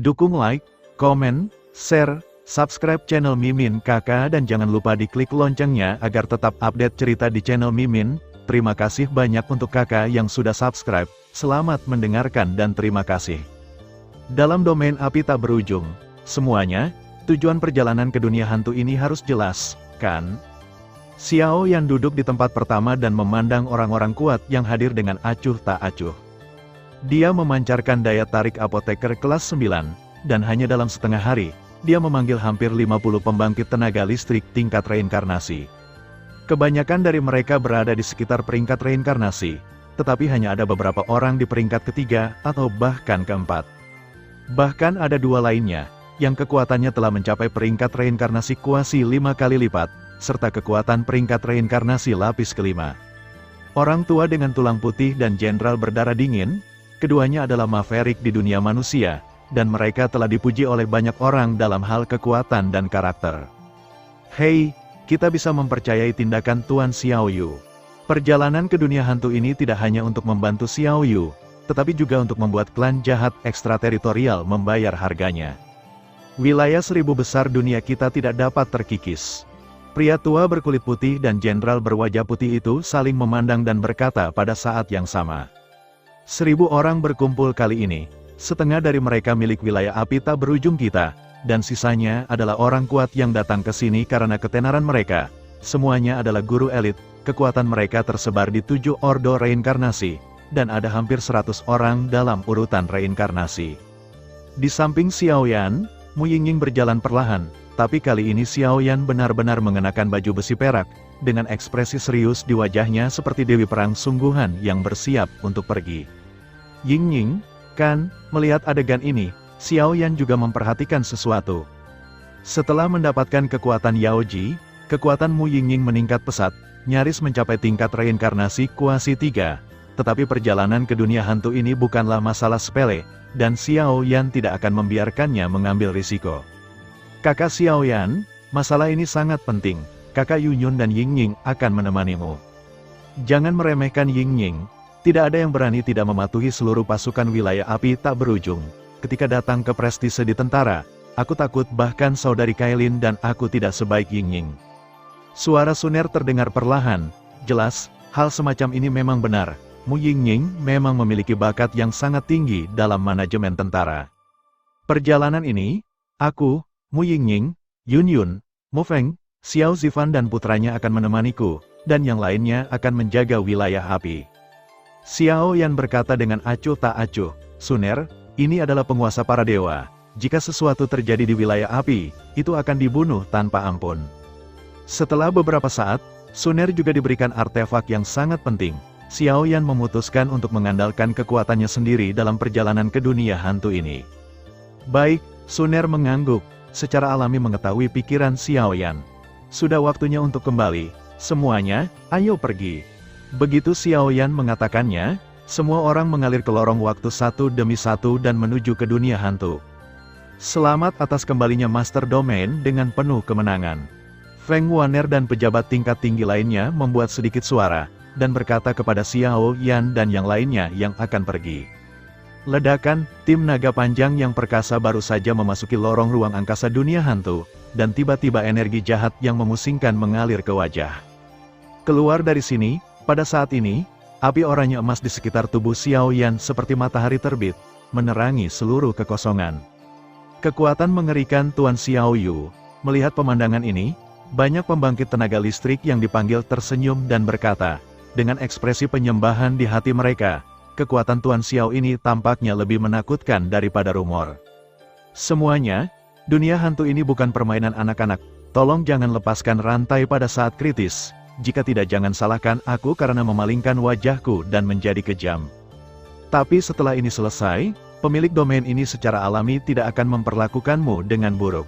Dukung like, komen, share, subscribe channel Mimin Kakak dan jangan lupa diklik loncengnya agar tetap update cerita di channel Mimin. Terima kasih banyak untuk kakak yang sudah subscribe. Selamat mendengarkan dan terima kasih. Dalam domain api tak berujung, semuanya, tujuan perjalanan ke dunia hantu ini harus jelas, kan? Xiao Yan duduk di tempat pertama dan memandang orang-orang kuat yang hadir dengan acuh tak acuh. Dia memancarkan daya tarik apoteker kelas 9, dan hanya dalam setengah hari, dia memanggil hampir 50 pembangkit tenaga listrik tingkat reinkarnasi. Kebanyakan dari mereka berada di sekitar peringkat reinkarnasi, tetapi hanya ada beberapa orang di peringkat ketiga atau bahkan keempat. Bahkan ada dua lainnya, yang kekuatannya telah mencapai peringkat reinkarnasi kuasi 5 kali lipat, serta kekuatan peringkat reinkarnasi lapis kelima. Orang tua dengan tulang putih dan jenderal berdarah dingin, keduanya adalah maverick di dunia manusia, dan mereka telah dipuji oleh banyak orang dalam hal kekuatan dan karakter. Hei, kita bisa mempercayai tindakan Tuan Xiao Yu. Perjalanan ke dunia hantu ini tidak hanya untuk membantu Xiao Yu, tetapi juga untuk membuat klan jahat ekstrateritorial membayar harganya. Wilayah 1000 besar dunia kita tidak dapat terkikis. Pria tua berkulit putih dan jenderal berwajah putih itu saling memandang dan berkata pada saat yang sama. 1000 orang berkumpul kali ini, setengah dari mereka milik wilayah api tak berujung kita, dan sisanya adalah orang kuat yang datang ke sini karena ketenaran mereka. Semuanya adalah guru elit, kekuatan mereka tersebar di 7 ordo reinkarnasi, dan ada hampir 100 orang dalam urutan reinkarnasi. Di samping Xiao Yan, Mu Yingying berjalan perlahan, tapi kali ini Xiao Yan benar-benar mengenakan baju besi perak, dengan ekspresi serius di wajahnya seperti dewi perang sungguhan yang bersiap untuk pergi. Yingying, kan, melihat adegan ini, Xiao Yan juga memperhatikan sesuatu. Setelah mendapatkan kekuatan Yaoji, kekuatan Mu Yingying meningkat pesat, nyaris mencapai tingkat reinkarnasi kuasi 3. Tetapi perjalanan ke dunia hantu ini bukanlah masalah sepele, dan Xiao Yan tidak akan membiarkannya mengambil risiko. Kakak Xiao Yan, masalah ini sangat penting, kakak Yunyun dan Yingying akan menemanimu. Jangan meremehkan Yingying. Tidak ada yang berani tidak mematuhi seluruh pasukan wilayah api tak berujung. Ketika datang ke prestise di tentara, aku takut bahkan saudari Kailin dan aku tidak sebaik Yingying. Suara Suner terdengar perlahan. Jelas, hal semacam ini memang benar. Mu Yingying memang memiliki bakat yang sangat tinggi dalam manajemen tentara. Perjalanan ini, aku, Mu Yingying, Yunyun, Mu Feng, Xiao Zifan dan putranya akan menemaniku, dan yang lainnya akan menjaga wilayah api. Xiao Yan berkata dengan acuh tak acuh, Suner, ini adalah penguasa para dewa. Jika sesuatu terjadi di wilayah api, itu akan dibunuh tanpa ampun. Setelah beberapa saat, Suner juga diberikan artefak yang sangat penting. Xiao Yan memutuskan untuk mengandalkan kekuatannya sendiri dalam perjalanan ke dunia hantu ini. Baik, Suner mengangguk, secara alami mengetahui pikiran Xiao Yan. Sudah waktunya untuk kembali, semuanya, ayo pergi. Begitu Xiao Yan mengatakannya, semua orang mengalir ke lorong waktu satu demi satu dan menuju ke dunia hantu. Selamat atas kembalinya Master Domain dengan penuh kemenangan. Feng Waner dan pejabat tingkat tinggi lainnya membuat sedikit suara, dan berkata kepada Xiao Yan dan yang lainnya yang akan pergi. Ledakan, tim naga panjang yang perkasa baru saja memasuki lorong ruang angkasa dunia hantu, dan tiba-tiba energi jahat yang memusingkan mengalir ke wajah. Keluar dari sini. Pada saat ini, api oranye emas di sekitar tubuh Xiao Yan seperti matahari terbit, menerangi seluruh kekosongan. Kekuatan mengerikan Tuan Xiao Yu. Melihat pemandangan ini, banyak pembangkit tenaga listrik yang dipanggil tersenyum dan berkata, dengan ekspresi penyembahan di hati mereka, kekuatan Tuan Xiao ini tampaknya lebih menakutkan daripada rumor. Semuanya, dunia hantu ini bukan permainan anak-anak, tolong jangan lepaskan rantai pada saat kritis. Jika tidak jangan salahkan aku karena memalingkan wajahku dan menjadi kejam. Tapi setelah ini selesai, pemilik domain ini secara alami tidak akan memperlakukanmu dengan buruk.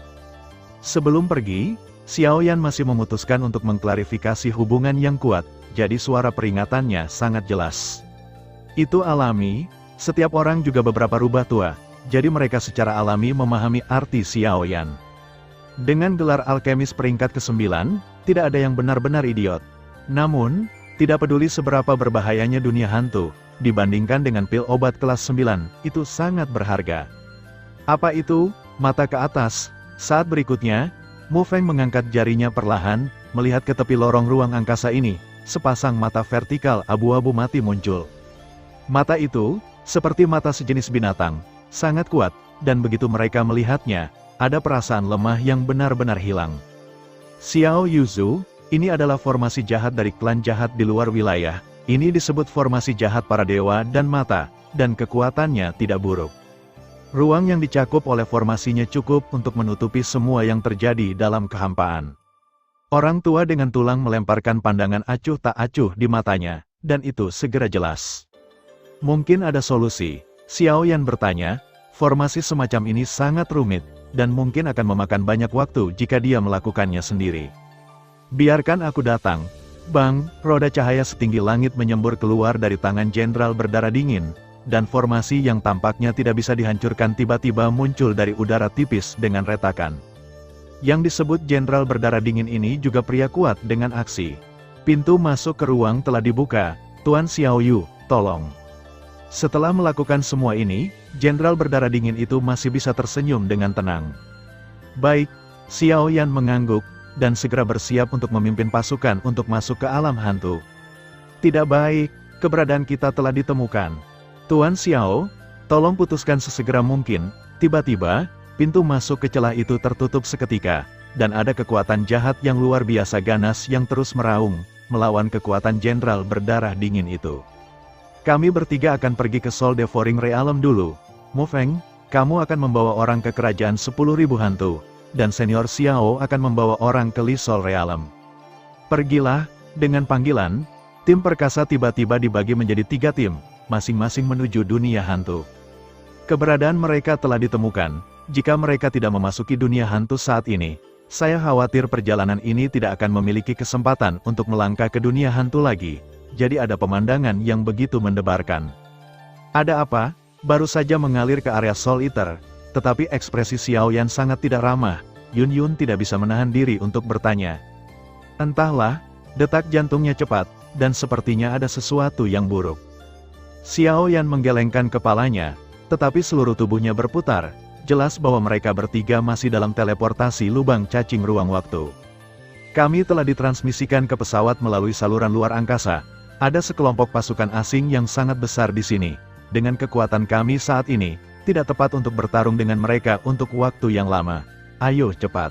Sebelum pergi, Xiao Yan masih memutuskan untuk mengklarifikasi hubungan yang kuat, jadi suara peringatannya sangat jelas. Itu alami, setiap orang juga beberapa rubah tua, jadi mereka secara alami memahami arti Xiao Yan. Dengan gelar alkemis peringkat ke-9, tidak ada yang benar-benar idiot. Namun, tidak peduli seberapa berbahayanya dunia hantu, dibandingkan dengan pil obat kelas 9, itu sangat berharga. Apa itu? Mata ke atas. Saat berikutnya, Mu Feng mengangkat jarinya perlahan, melihat ke tepi lorong ruang angkasa ini, sepasang mata vertikal abu-abu mati muncul. Mata itu, seperti mata sejenis binatang, sangat kuat, dan begitu mereka melihatnya, ada perasaan lemah yang benar-benar hilang. Xiao Yuzu, ini adalah formasi jahat dari klan jahat di luar wilayah. Ini disebut formasi jahat para dewa dan mata, dan kekuatannya tidak buruk. Ruang yang dicakup oleh formasinya cukup untuk menutupi semua yang terjadi dalam kehampaan. Orang tua dengan tulang melemparkan pandangan acuh tak acuh di matanya, dan itu segera jelas. Mungkin ada solusi, Xiao Yan bertanya. Formasi semacam ini sangat rumit, dan mungkin akan memakan banyak waktu jika dia melakukannya sendiri. Biarkan aku datang. Bang, roda cahaya setinggi langit menyembur keluar dari tangan jenderal berdarah dingin, dan formasi yang tampaknya tidak bisa dihancurkan tiba-tiba muncul dari udara tipis dengan retakan. Yang disebut jenderal berdarah dingin ini juga pria kuat dengan aksi. Pintu masuk ke ruang telah dibuka. Tuan Xiao Yu, tolong. Setelah melakukan semua ini, jenderal berdarah dingin itu masih bisa tersenyum dengan tenang. Baik, Xiao Yan mengangguk, dan segera bersiap untuk memimpin pasukan untuk masuk ke alam hantu. Tidak baik, keberadaan kita telah ditemukan. Tuan Xiao, tolong putuskan sesegera mungkin. Tiba-tiba, pintu masuk ke celah itu tertutup seketika, dan ada kekuatan jahat yang luar biasa ganas yang terus meraung, melawan kekuatan jenderal berdarah dingin itu. Kami bertiga akan pergi ke Sol Devouring Realm dulu. Mu Feng, kamu akan membawa orang ke kerajaan 10.000 hantu. Dan senior Xiao akan membawa orang ke Li Sol Realm. Pergilah, dengan panggilan, tim perkasa tiba-tiba dibagi menjadi 3 tim, masing-masing menuju dunia hantu. Keberadaan mereka telah ditemukan. Jika mereka tidak memasuki dunia hantu saat ini, saya khawatir perjalanan ini tidak akan memiliki kesempatan untuk melangkah ke dunia hantu lagi, jadi ada pemandangan yang begitu mendebarkan. Ada apa? Baru saja mengalir ke area Soul Eater. Tetapi ekspresi Xiao Yan sangat tidak ramah. Yun Yun tidak bisa menahan diri untuk bertanya. Entahlah, detak jantungnya cepat, dan sepertinya ada sesuatu yang buruk. Xiao Yan menggelengkan kepalanya, tetapi seluruh tubuhnya berputar. Jelas bahwa mereka bertiga masih dalam teleportasi lubang cacing ruang waktu. Kami telah ditransmisikan ke pesawat melalui saluran luar angkasa. Ada sekelompok pasukan asing yang sangat besar di sini. Dengan kekuatan kami saat ini, tidak tepat untuk bertarung dengan mereka untuk waktu yang lama. Ayo cepat.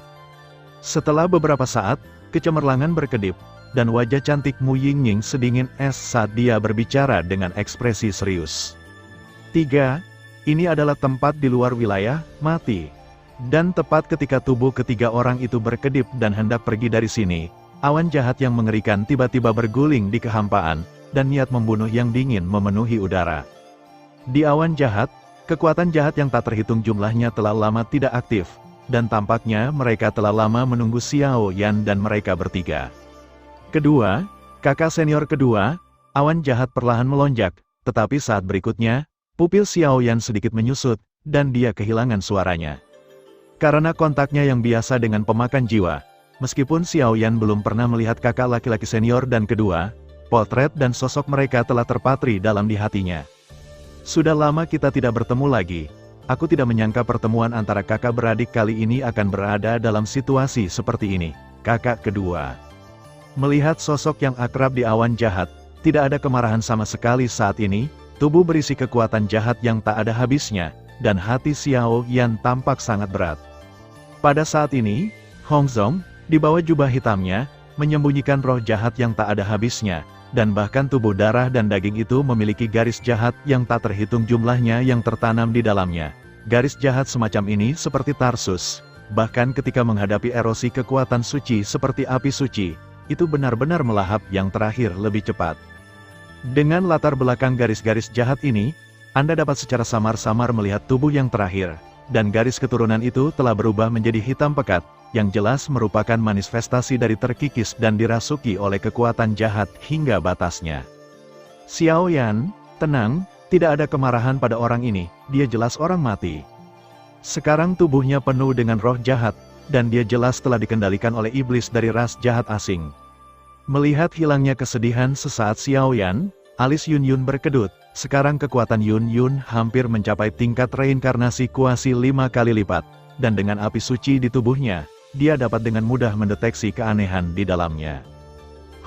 Setelah beberapa saat, kecemerlangan berkedip, dan wajah cantik Mu Yingying sedingin es saat dia berbicara dengan ekspresi serius. 3. Ini adalah tempat di luar wilayah mati. Dan tepat ketika tubuh ketiga orang itu berkedip dan hendak pergi dari sini, awan jahat yang mengerikan tiba-tiba berguling di kehampaan, dan niat membunuh yang dingin memenuhi udara. Di awan jahat, kekuatan jahat yang tak terhitung jumlahnya telah lama tidak aktif, dan tampaknya mereka telah lama menunggu Xiao Yan dan mereka bertiga. Kedua, kakak senior kedua, awan jahat perlahan melonjak, tetapi saat berikutnya, pupil Xiao Yan sedikit menyusut, dan dia kehilangan suaranya. Karena kontaknya yang biasa dengan pemakan jiwa, meskipun Xiao Yan belum pernah melihat kakak laki-laki senior dan kedua, potret dan sosok mereka telah terpatri dalam di hatinya. Sudah lama kita tidak bertemu lagi. Aku tidak menyangka pertemuan antara kakak beradik kali ini akan berada dalam situasi seperti ini. Kakak kedua. Melihat sosok yang akrab di awan jahat, tidak ada kemarahan sama sekali saat ini, tubuh berisi kekuatan jahat yang tak ada habisnya, dan hati Xiao Yan tampak sangat berat. Pada saat ini, Hong Zong, di bawah jubah hitamnya, menyembunyikan roh jahat yang tak ada habisnya, dan bahkan tubuh darah dan daging itu memiliki garis jahat yang tak terhitung jumlahnya yang tertanam di dalamnya. Garis jahat semacam ini seperti Tarsus, bahkan ketika menghadapi erosi kekuatan suci seperti api suci, itu benar-benar melahap yang terakhir lebih cepat. Dengan latar belakang garis-garis jahat ini, Anda dapat secara samar-samar melihat tubuh yang terakhir, dan garis keturunan itu telah berubah menjadi hitam pekat, yang jelas merupakan manifestasi dari terkikis dan dirasuki oleh kekuatan jahat hingga batasnya. Xiao Yan, tenang, tidak ada kemarahan pada orang ini, dia jelas orang mati. Sekarang tubuhnya penuh dengan roh jahat, dan dia jelas telah dikendalikan oleh iblis dari ras jahat asing. Melihat hilangnya kesedihan sesaat Xiao Yan, alis Yun Yun berkedut, Sekarang kekuatan Yun Yun hampir mencapai tingkat reinkarnasi kuasi 5 kali lipat, dan dengan api suci di tubuhnya, dia dapat dengan mudah mendeteksi keanehan di dalamnya.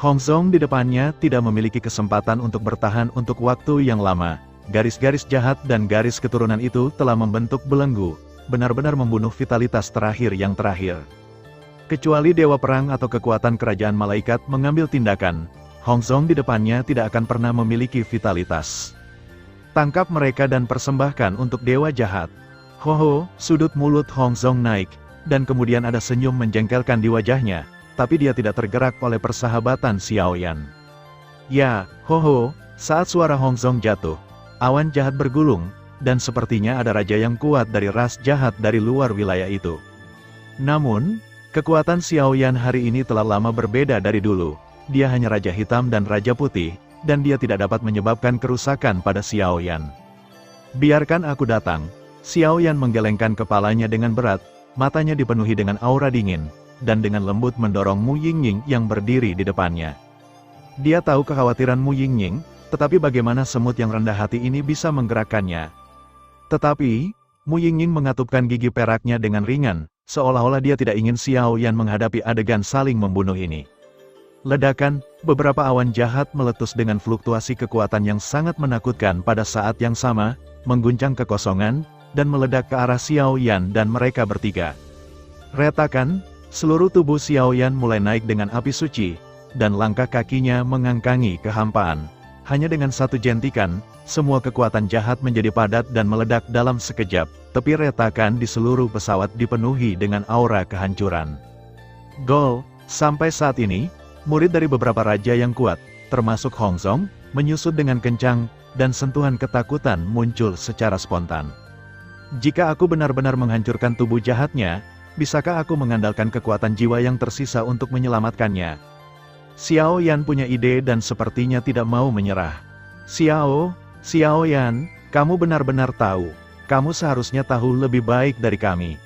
Hong Zong di depannya tidak memiliki kesempatan untuk bertahan untuk waktu yang lama. Garis-garis jahat dan garis keturunan itu telah membentuk belenggu, benar-benar membunuh vitalitas terakhir yang terakhir. Kecuali Dewa Perang atau kekuatan kerajaan malaikat mengambil tindakan, Hong Zong di depannya tidak akan pernah memiliki vitalitas. Tangkap mereka dan persembahkan untuk Dewa Jahat. Hoho, sudut mulut Hong Zong naik, dan kemudian ada senyum menjengkelkan di wajahnya, tapi dia tidak tergerak oleh persahabatan Xiaoyan. Ya, hoho, saat suara Hong Zong jatuh, awan jahat bergulung, dan sepertinya ada raja yang kuat dari ras jahat dari luar wilayah itu. Namun, kekuatan Xiaoyan hari ini telah lama berbeda dari dulu. Dia hanya Raja Hitam dan Raja Putih, dan dia tidak dapat menyebabkan kerusakan pada Xiaoyan. Biarkan aku datang. Xiaoyan menggelengkan kepalanya dengan berat, matanya dipenuhi dengan aura dingin, dan dengan lembut mendorong Mu Yingying yang berdiri di depannya. Dia tahu kekhawatiran Mu Yingying, tetapi bagaimana semut yang rendah hati ini bisa menggerakkannya. Tetapi, Mu Yingying mengatupkan gigi peraknya dengan ringan, seolah-olah dia tidak ingin Xiaoyan menghadapi adegan saling membunuh ini. Ledakan, beberapa awan jahat meletus dengan fluktuasi kekuatan yang sangat menakutkan pada saat yang sama, mengguncang kekosongan, dan meledak ke arah Xiaoyan dan mereka bertiga. Retakan, seluruh tubuh Xiaoyan mulai naik dengan api suci, dan langkah kakinya mengangkangi kehampaan. Hanya dengan satu jentikan, semua kekuatan jahat menjadi padat dan meledak dalam sekejap, tepi retakan di seluruh pesawat dipenuhi dengan aura kehancuran. Gol, sampai saat ini, murid dari beberapa raja yang kuat, termasuk Hong Zong, menyusut dengan kencang, dan sentuhan ketakutan muncul secara spontan. Jika aku benar-benar menghancurkan tubuh jahatnya, bisakah aku mengandalkan kekuatan jiwa yang tersisa untuk menyelamatkannya? Xiaoyan punya ide dan sepertinya tidak mau menyerah. Xiaoyan, kamu benar-benar tahu. Kamu seharusnya tahu lebih baik dari kami.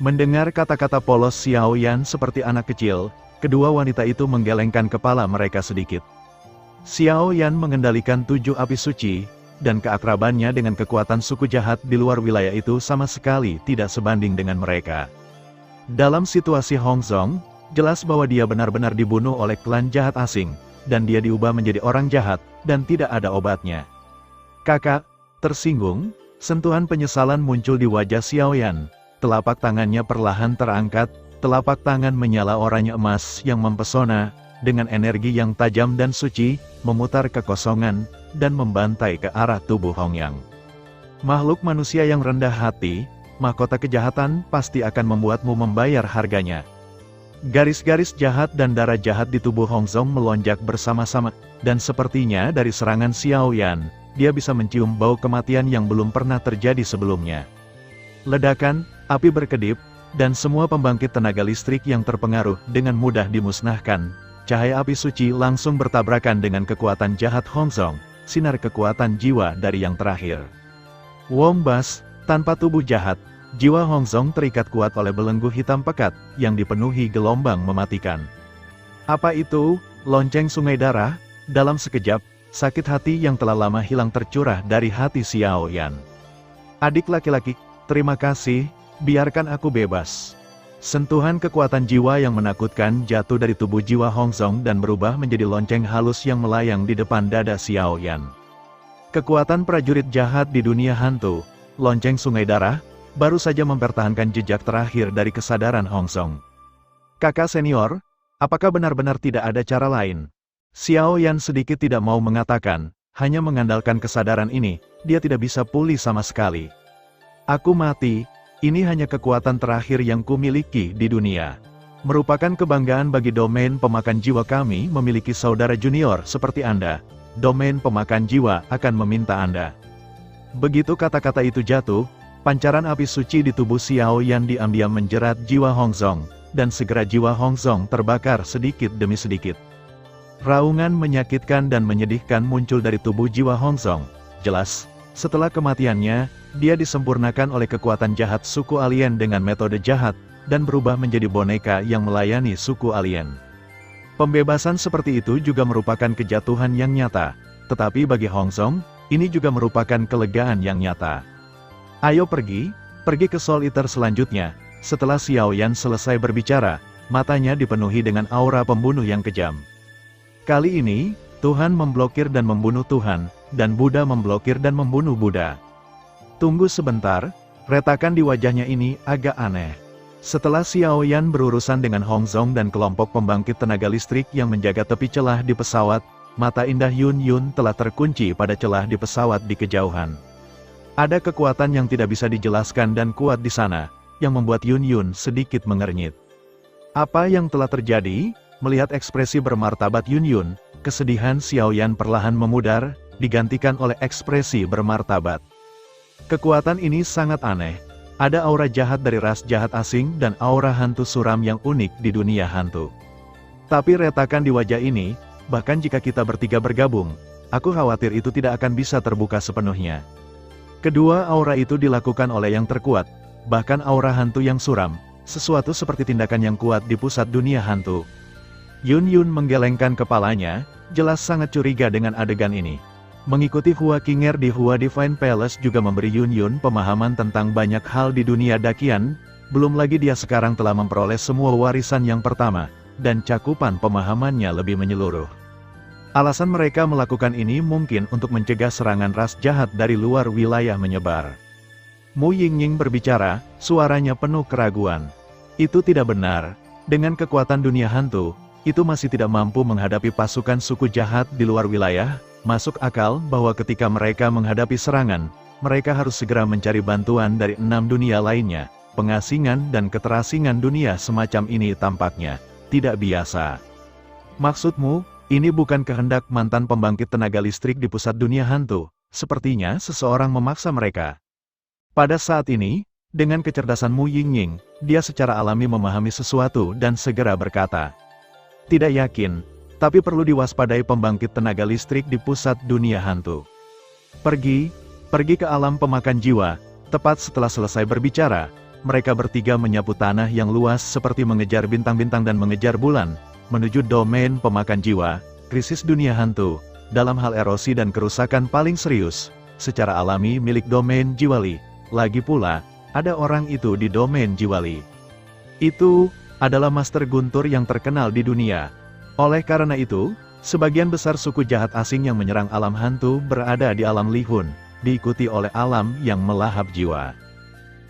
Mendengar kata-kata polos Xiaoyan seperti anak kecil, kedua wanita itu menggelengkan kepala mereka sedikit. Xiaoyan mengendalikan 7 api suci, dan keakrabannya dengan kekuatan suku jahat di luar wilayah itu sama sekali tidak sebanding dengan mereka. Dalam situasi Hong Zong, jelas bahwa dia benar-benar dibunuh oleh klan jahat asing, dan dia diubah menjadi orang jahat, dan tidak ada obatnya. Kakak, tersinggung, sentuhan penyesalan muncul di wajah Xiaoyan, telapak tangannya perlahan terangkat, telapak tangan menyala oranye emas yang mempesona, dengan energi yang tajam dan suci, memutar kekosongan, dan membantai ke arah tubuh Hong Yang. Makhluk manusia yang rendah hati, mahkota kejahatan pasti akan membuatmu membayar harganya. Garis-garis jahat dan darah jahat di tubuh Hong Zong melonjak bersama-sama, dan sepertinya dari serangan Xiaoyan, dia bisa mencium bau kematian yang belum pernah terjadi sebelumnya. Ledakan, api berkedip, dan semua pembangkit tenaga listrik yang terpengaruh dengan mudah dimusnahkan. Cahaya api suci langsung bertabrakan dengan kekuatan jahat Hong Zong, sinar kekuatan jiwa dari yang terakhir. Wombas, tanpa tubuh jahat, jiwa Hong Zong terikat kuat oleh belenggu hitam pekat, yang dipenuhi gelombang mematikan. Apa itu, lonceng sungai darah? Dalam sekejap, sakit hati yang telah lama hilang tercurah dari hati Xiaoyan. Adik laki-laki, terima kasih. Biarkan aku bebas. Sentuhan kekuatan jiwa yang menakutkan jatuh dari tubuh jiwa Hong Zong dan berubah menjadi lonceng halus yang melayang di depan dada Xiaoyan. Kekuatan prajurit jahat di dunia hantu, lonceng sungai darah, baru saja mempertahankan jejak terakhir dari kesadaran Hong Zong. Kakak senior, apakah benar-benar tidak ada cara lain? Xiaoyan sedikit tidak mau mengatakan, hanya mengandalkan kesadaran ini, dia tidak bisa pulih sama sekali. Aku mati. Ini hanya kekuatan terakhir yang kumiliki di dunia. Merupakan kebanggaan bagi domain pemakan jiwa kami memiliki saudara junior seperti Anda. Domain pemakan jiwa akan meminta Anda. Begitu kata-kata itu jatuh, pancaran api suci di tubuh Xiaoyan diam-diam menjerat jiwa Hong Zong, dan segera jiwa Hong Zong terbakar sedikit demi sedikit. Raungan menyakitkan dan menyedihkan muncul dari tubuh jiwa Hong Zong. Jelas, setelah kematiannya, dia disempurnakan oleh kekuatan jahat suku alien dengan metode jahat, dan berubah menjadi boneka yang melayani suku alien. Pembebasan seperti itu juga merupakan kejatuhan yang nyata, tetapi bagi Hong Zong, Ini juga merupakan kelegaan yang nyata. Ayo pergi ke Soul Eater selanjutnya. Setelah Xiao Yan selesai berbicara, matanya dipenuhi dengan aura pembunuh yang kejam. Kali ini, Tuhan memblokir dan membunuh Tuhan, dan Buddha memblokir dan membunuh Buddha. Tunggu sebentar, retakan di wajahnya ini agak aneh. Setelah Xiao Yan berurusan dengan Hong Zhong dan kelompok pembangkit tenaga listrik yang menjaga tepi celah di pesawat, mata indah Yun Yun telah terkunci pada celah di pesawat di kejauhan. Ada kekuatan yang tidak bisa dijelaskan dan kuat di sana, yang membuat Yun Yun sedikit mengernyit. Apa yang telah terjadi? Melihat ekspresi bermartabat Yun Yun, kesedihan Xiao Yan perlahan memudar, digantikan oleh ekspresi bermartabat. Kekuatan ini sangat aneh. Ada aura jahat dari ras jahat asing dan aura hantu suram yang unik di dunia hantu. Tapi retakan di wajah ini, bahkan jika kita bertiga bergabung, aku khawatir itu tidak akan bisa terbuka sepenuhnya. Kedua aura itu dilakukan oleh yang terkuat, bahkan aura hantu yang suram, sesuatu seperti tindakan yang kuat di pusat dunia hantu. Yun Yun menggelengkan kepalanya, jelas sangat curiga dengan adegan ini. Mengikuti Hua Qinger di Hua Divine Palace juga memberi Yun Yun pemahaman tentang banyak hal di dunia dakian, belum lagi dia sekarang telah memperoleh semua warisan yang pertama, dan cakupan pemahamannya lebih menyeluruh. Alasan mereka melakukan ini mungkin untuk mencegah serangan ras jahat dari luar wilayah menyebar. Mu Yingying berbicara, suaranya penuh keraguan. Itu tidak benar. Dengan kekuatan dunia hantu, itu masih tidak mampu menghadapi pasukan suku jahat di luar wilayah. Masuk akal bahwa ketika mereka menghadapi serangan, mereka harus segera mencari bantuan dari 6 dunia lainnya. Pengasingan dan keterasingan dunia semacam ini tampaknya tidak biasa. Maksudmu, ini bukan kehendak mantan pembangkit tenaga listrik di pusat dunia hantu. Sepertinya seseorang memaksa mereka. Pada saat ini, dengan kecerdasan Mu Yingying, dia secara alami memahami sesuatu dan segera berkata, "Tidak yakin. Tapi perlu diwaspadai pembangkit tenaga listrik di pusat dunia hantu. Pergi ke alam pemakan jiwa." Tepat setelah selesai berbicara, mereka bertiga menyapu tanah yang luas seperti mengejar bintang-bintang dan mengejar bulan, menuju domain pemakan jiwa, krisis dunia hantu, dalam hal erosi dan kerusakan paling serius, secara alami milik domain Jiwali. Lagi pula, ada orang itu di domain Jiwali. Itu adalah Master Guntur yang terkenal di dunia. Oleh karena itu, sebagian besar suku jahat asing yang menyerang alam hantu berada di alam Lihun, diikuti oleh alam yang melahap jiwa.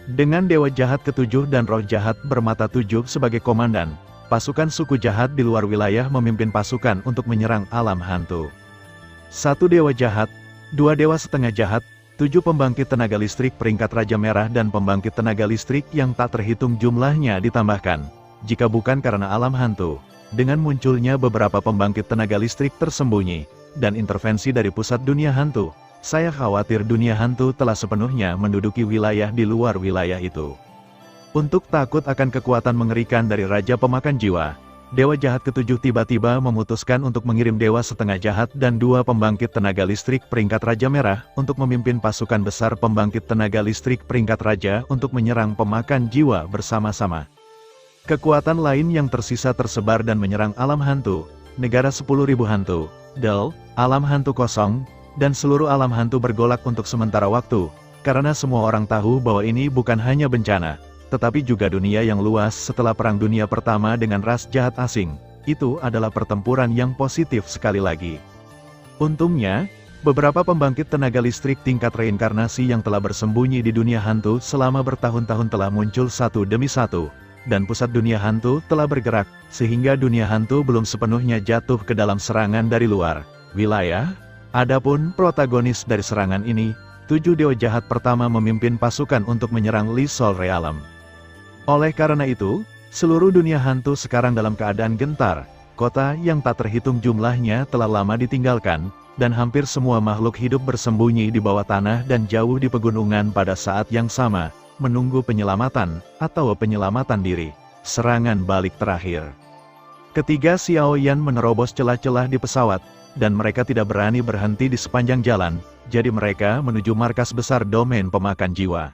Dengan Dewa Jahat Ketujuh dan Roh Jahat Bermata Tujuh sebagai komandan, pasukan suku jahat di luar wilayah memimpin pasukan untuk menyerang alam hantu. 1 dewa jahat, 2 dewa setengah jahat, 7 pembangkit tenaga listrik peringkat Raja Merah dan pembangkit tenaga listrik yang tak terhitung jumlahnya ditambahkan. Jika bukan karena alam hantu, dengan munculnya beberapa pembangkit tenaga listrik tersembunyi, dan intervensi dari pusat dunia hantu, saya khawatir dunia hantu telah sepenuhnya menduduki wilayah di luar wilayah itu. Untuk takut akan kekuatan mengerikan dari Raja Pemakan Jiwa, Dewa Jahat Ketujuh tiba-tiba memutuskan untuk mengirim Dewa Setengah Jahat dan 2 pembangkit tenaga listrik peringkat Raja Merah untuk memimpin pasukan besar pembangkit tenaga listrik peringkat Raja untuk menyerang pemakan jiwa bersama-sama. Kekuatan lain yang tersisa tersebar dan menyerang alam hantu, negara 10.000 hantu, Del, alam hantu kosong, dan seluruh alam hantu bergolak untuk sementara waktu, karena semua orang tahu bahwa ini bukan hanya bencana, tetapi juga dunia yang luas setelah Perang Dunia Pertama dengan ras jahat asing. Itu adalah pertempuran yang positif sekali lagi. Untungnya, beberapa pembangkit tenaga listrik tingkat reinkarnasi yang telah bersembunyi di dunia hantu selama bertahun-tahun telah muncul satu demi satu. Dan pusat dunia hantu telah bergerak, sehingga dunia hantu belum sepenuhnya jatuh ke dalam serangan dari luar wilayah. Adapun protagonis dari serangan ini, 7 dewa jahat pertama memimpin pasukan untuk menyerang Li Sol Realm. Oleh karena itu, seluruh dunia hantu sekarang dalam keadaan gentar. Kota yang tak terhitung jumlahnya telah lama ditinggalkan, dan hampir semua makhluk hidup bersembunyi di bawah tanah dan jauh di pegunungan pada saat yang sama, menunggu penyelamatan, atau penyelamatan diri, serangan balik terakhir. Ketiga Xiao Yan menerobos celah-celah di pesawat, dan mereka tidak berani berhenti di sepanjang jalan, jadi mereka menuju markas besar domain pemakan jiwa.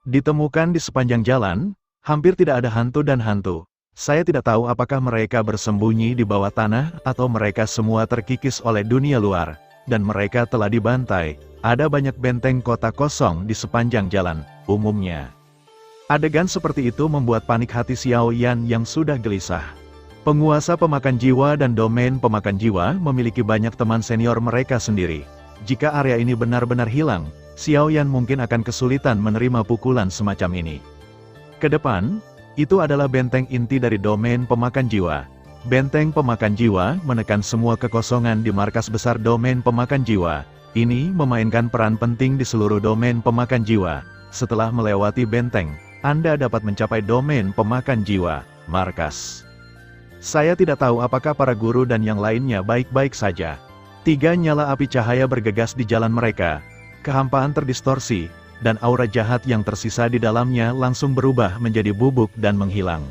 Ditemukan di sepanjang jalan, hampir tidak ada hantu dan hantu. Saya tidak tahu apakah mereka bersembunyi di bawah tanah, atau mereka semua terkikis oleh dunia luar. dan mereka telah dibantai. Ada banyak benteng kota kosong di sepanjang jalan, umumnya. Adegan seperti itu membuat panik hati Xiao Yan yang sudah gelisah. Penguasa pemakan jiwa dan domain pemakan jiwa memiliki banyak teman senior mereka sendiri. Jika area ini benar-benar hilang, Xiao Yan mungkin akan kesulitan menerima pukulan semacam ini. Kedepan, itu adalah benteng inti dari domain pemakan jiwa. Benteng pemakan jiwa menekan semua kekosongan di markas besar domain pemakan jiwa. Ini memainkan peran penting di seluruh domain pemakan jiwa. Setelah melewati benteng, Anda dapat mencapai domain pemakan jiwa, markas. Saya tidak tahu apakah para guru dan yang lainnya baik-baik saja. 3 nyala api cahaya bergegas di jalan mereka. Kehampaan terdistorsi, dan aura jahat yang tersisa di dalamnya langsung berubah menjadi bubuk dan menghilang.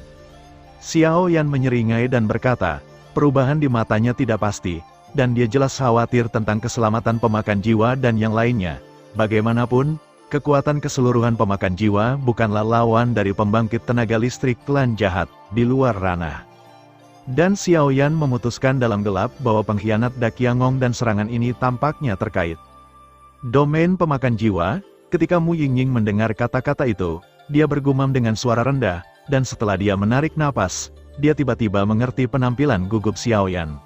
Xiao Yan menyeringai dan berkata, perubahan di matanya tidak pasti, dan dia jelas khawatir tentang keselamatan pemakan jiwa dan yang lainnya. Bagaimanapun, kekuatan keseluruhan pemakan jiwa bukanlah lawan dari pembangkit tenaga listrik klan jahat di luar ranah. Dan Xiao Yan memutuskan dalam gelap bahwa pengkhianat Daqiangong dan serangan ini tampaknya terkait. Domain pemakan jiwa, ketika Mu Yingying mendengar kata-kata itu, dia bergumam dengan suara rendah, dan setelah dia menarik napas, dia tiba-tiba mengerti penampilan gugup Xiao Yan.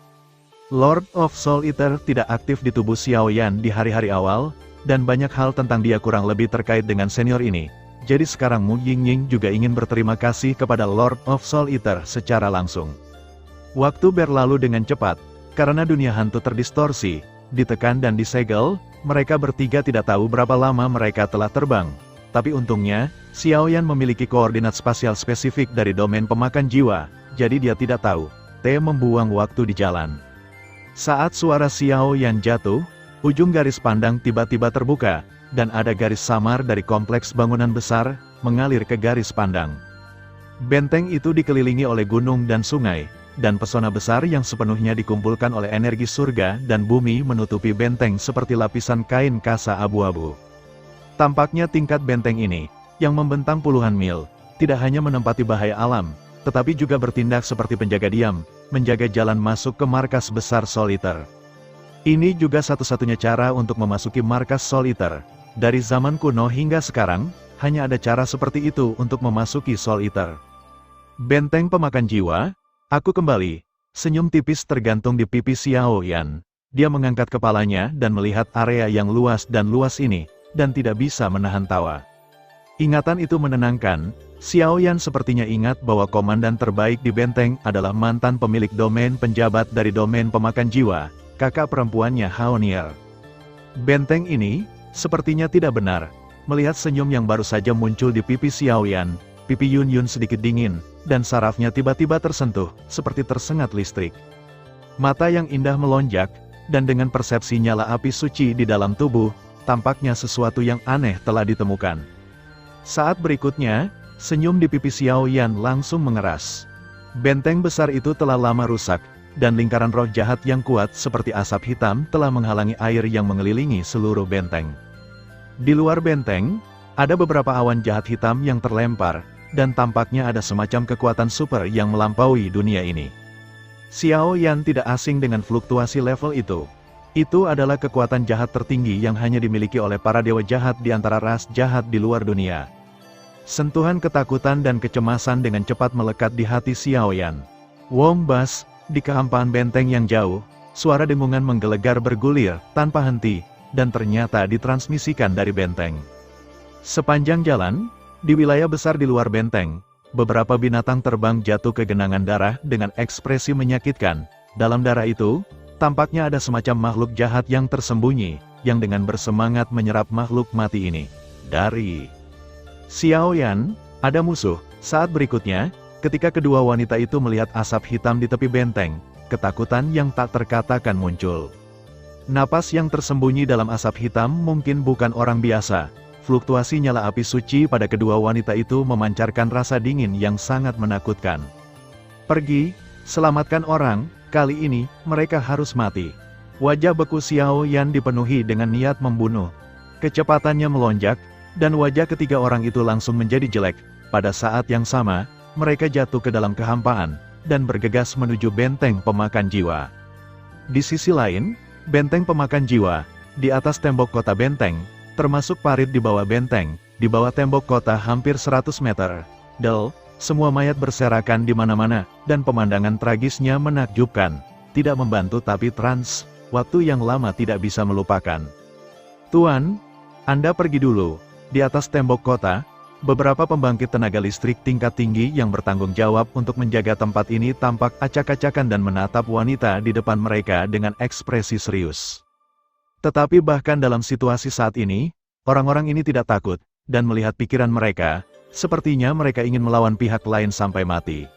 Lord of Soul Eater tidak aktif di tubuh Xiao Yan di hari-hari awal, dan banyak hal tentang dia kurang lebih terkait dengan senior ini. Jadi sekarang Mu Yingying juga ingin berterima kasih kepada Lord of Soul Eater secara langsung. Waktu berlalu dengan cepat, karena dunia hantu terdistorsi, ditekan dan disegel, mereka bertiga tidak tahu berapa lama mereka telah terbang. Tapi untungnya, Xiao Yan memiliki koordinat spasial spesifik dari domain pemakan jiwa, jadi dia tidak tahu. Membuang waktu di jalan. Saat suara Xiao Yan jatuh, ujung garis pandang tiba-tiba terbuka, dan ada garis samar dari kompleks bangunan besar, mengalir ke garis pandang. Benteng itu dikelilingi oleh gunung dan sungai, dan pesona besar yang sepenuhnya dikumpulkan oleh energi surga dan bumi menutupi benteng seperti lapisan kain kasa abu-abu. Tampaknya tingkat benteng ini, yang membentang puluhan mil, tidak hanya menempati bahaya alam, tetapi juga bertindak seperti penjaga diam, menjaga jalan masuk ke markas besar Soul Eater. Ini juga satu-satunya cara untuk memasuki markas Soul Eater. Dari zaman kuno hingga sekarang, hanya ada cara seperti itu untuk memasuki Soul Eater. Benteng pemakan jiwa, aku kembali. Senyum tipis tergantung di pipi Xiao Yan. Dia mengangkat kepalanya dan melihat area yang luas ini, dan tidak bisa menahan tawa. Ingatan itu menenangkan. Xiao Yan sepertinya ingat bahwa komandan terbaik di benteng adalah mantan pemilik domain penjabat dari domain pemakan jiwa, kakak perempuannya Haonier. Benteng ini, sepertinya tidak benar. Melihat senyum yang baru saja muncul di pipi Xiao Yan, pipi Yun Yun sedikit dingin, dan sarafnya tiba-tiba tersentuh, seperti tersengat listrik. Mata yang indah melonjak, dan dengan persepsi nyala api suci di dalam tubuh, tampaknya sesuatu yang aneh telah ditemukan. Saat berikutnya, senyum di pipi Xiao Yan langsung mengeras. Benteng besar itu telah lama rusak, dan lingkaran roh jahat yang kuat seperti asap hitam telah menghalangi air yang mengelilingi seluruh benteng. Di luar benteng, ada beberapa awan jahat hitam yang terlempar, dan tampaknya ada semacam kekuatan super yang melampaui dunia ini. Xiao Yan tidak asing dengan fluktuasi level itu. Itu adalah kekuatan jahat tertinggi yang hanya dimiliki oleh para dewa jahat di antara ras jahat di luar dunia. Sentuhan ketakutan dan kecemasan dengan cepat melekat di hati Xiao Yan. Wong Bas, di kehampaan benteng yang jauh, suara dengungan menggelegar bergulir, tanpa henti, dan ternyata ditransmisikan dari benteng. Sepanjang jalan, di wilayah besar di luar benteng, beberapa binatang terbang jatuh ke genangan darah dengan ekspresi menyakitkan. Dalam darah itu, tampaknya ada semacam makhluk jahat yang tersembunyi, yang dengan bersemangat menyerap makhluk mati ini. Dari Xiao Yan, ada musuh. Saat berikutnya, ketika kedua wanita itu melihat asap hitam di tepi benteng, ketakutan yang tak terkatakan muncul. Napas yang tersembunyi dalam asap hitam mungkin bukan orang biasa. Fluktuasi nyala api suci pada kedua wanita itu memancarkan rasa dingin yang sangat menakutkan. Pergi, selamatkan orang, kali ini, mereka harus mati. Wajah beku Xiao Yan dipenuhi dengan niat membunuh. Kecepatannya melonjak, dan wajah ketiga orang itu langsung menjadi jelek. Pada saat yang sama, mereka jatuh ke dalam kehampaan, dan bergegas menuju benteng pemakan jiwa. Di sisi lain, Benteng pemakan jiwa, di atas tembok kota benteng, termasuk parit di bawah benteng, di bawah tembok kota hampir 100 meter. Semua mayat berserakan di mana-mana, dan pemandangan tragisnya menakjubkan. Tidak membantu tapi waktu yang lama tidak bisa melupakan. Tuan, Anda pergi dulu. Di atas tembok kota, beberapa pembangkit tenaga listrik tingkat tinggi yang bertanggung jawab untuk menjaga tempat ini tampak acak-acakan dan menatap wanita di depan mereka dengan ekspresi serius. Tetapi bahkan dalam situasi saat ini, orang-orang ini tidak takut, dan melihat pikiran mereka, sepertinya mereka ingin melawan pihak lain sampai mati.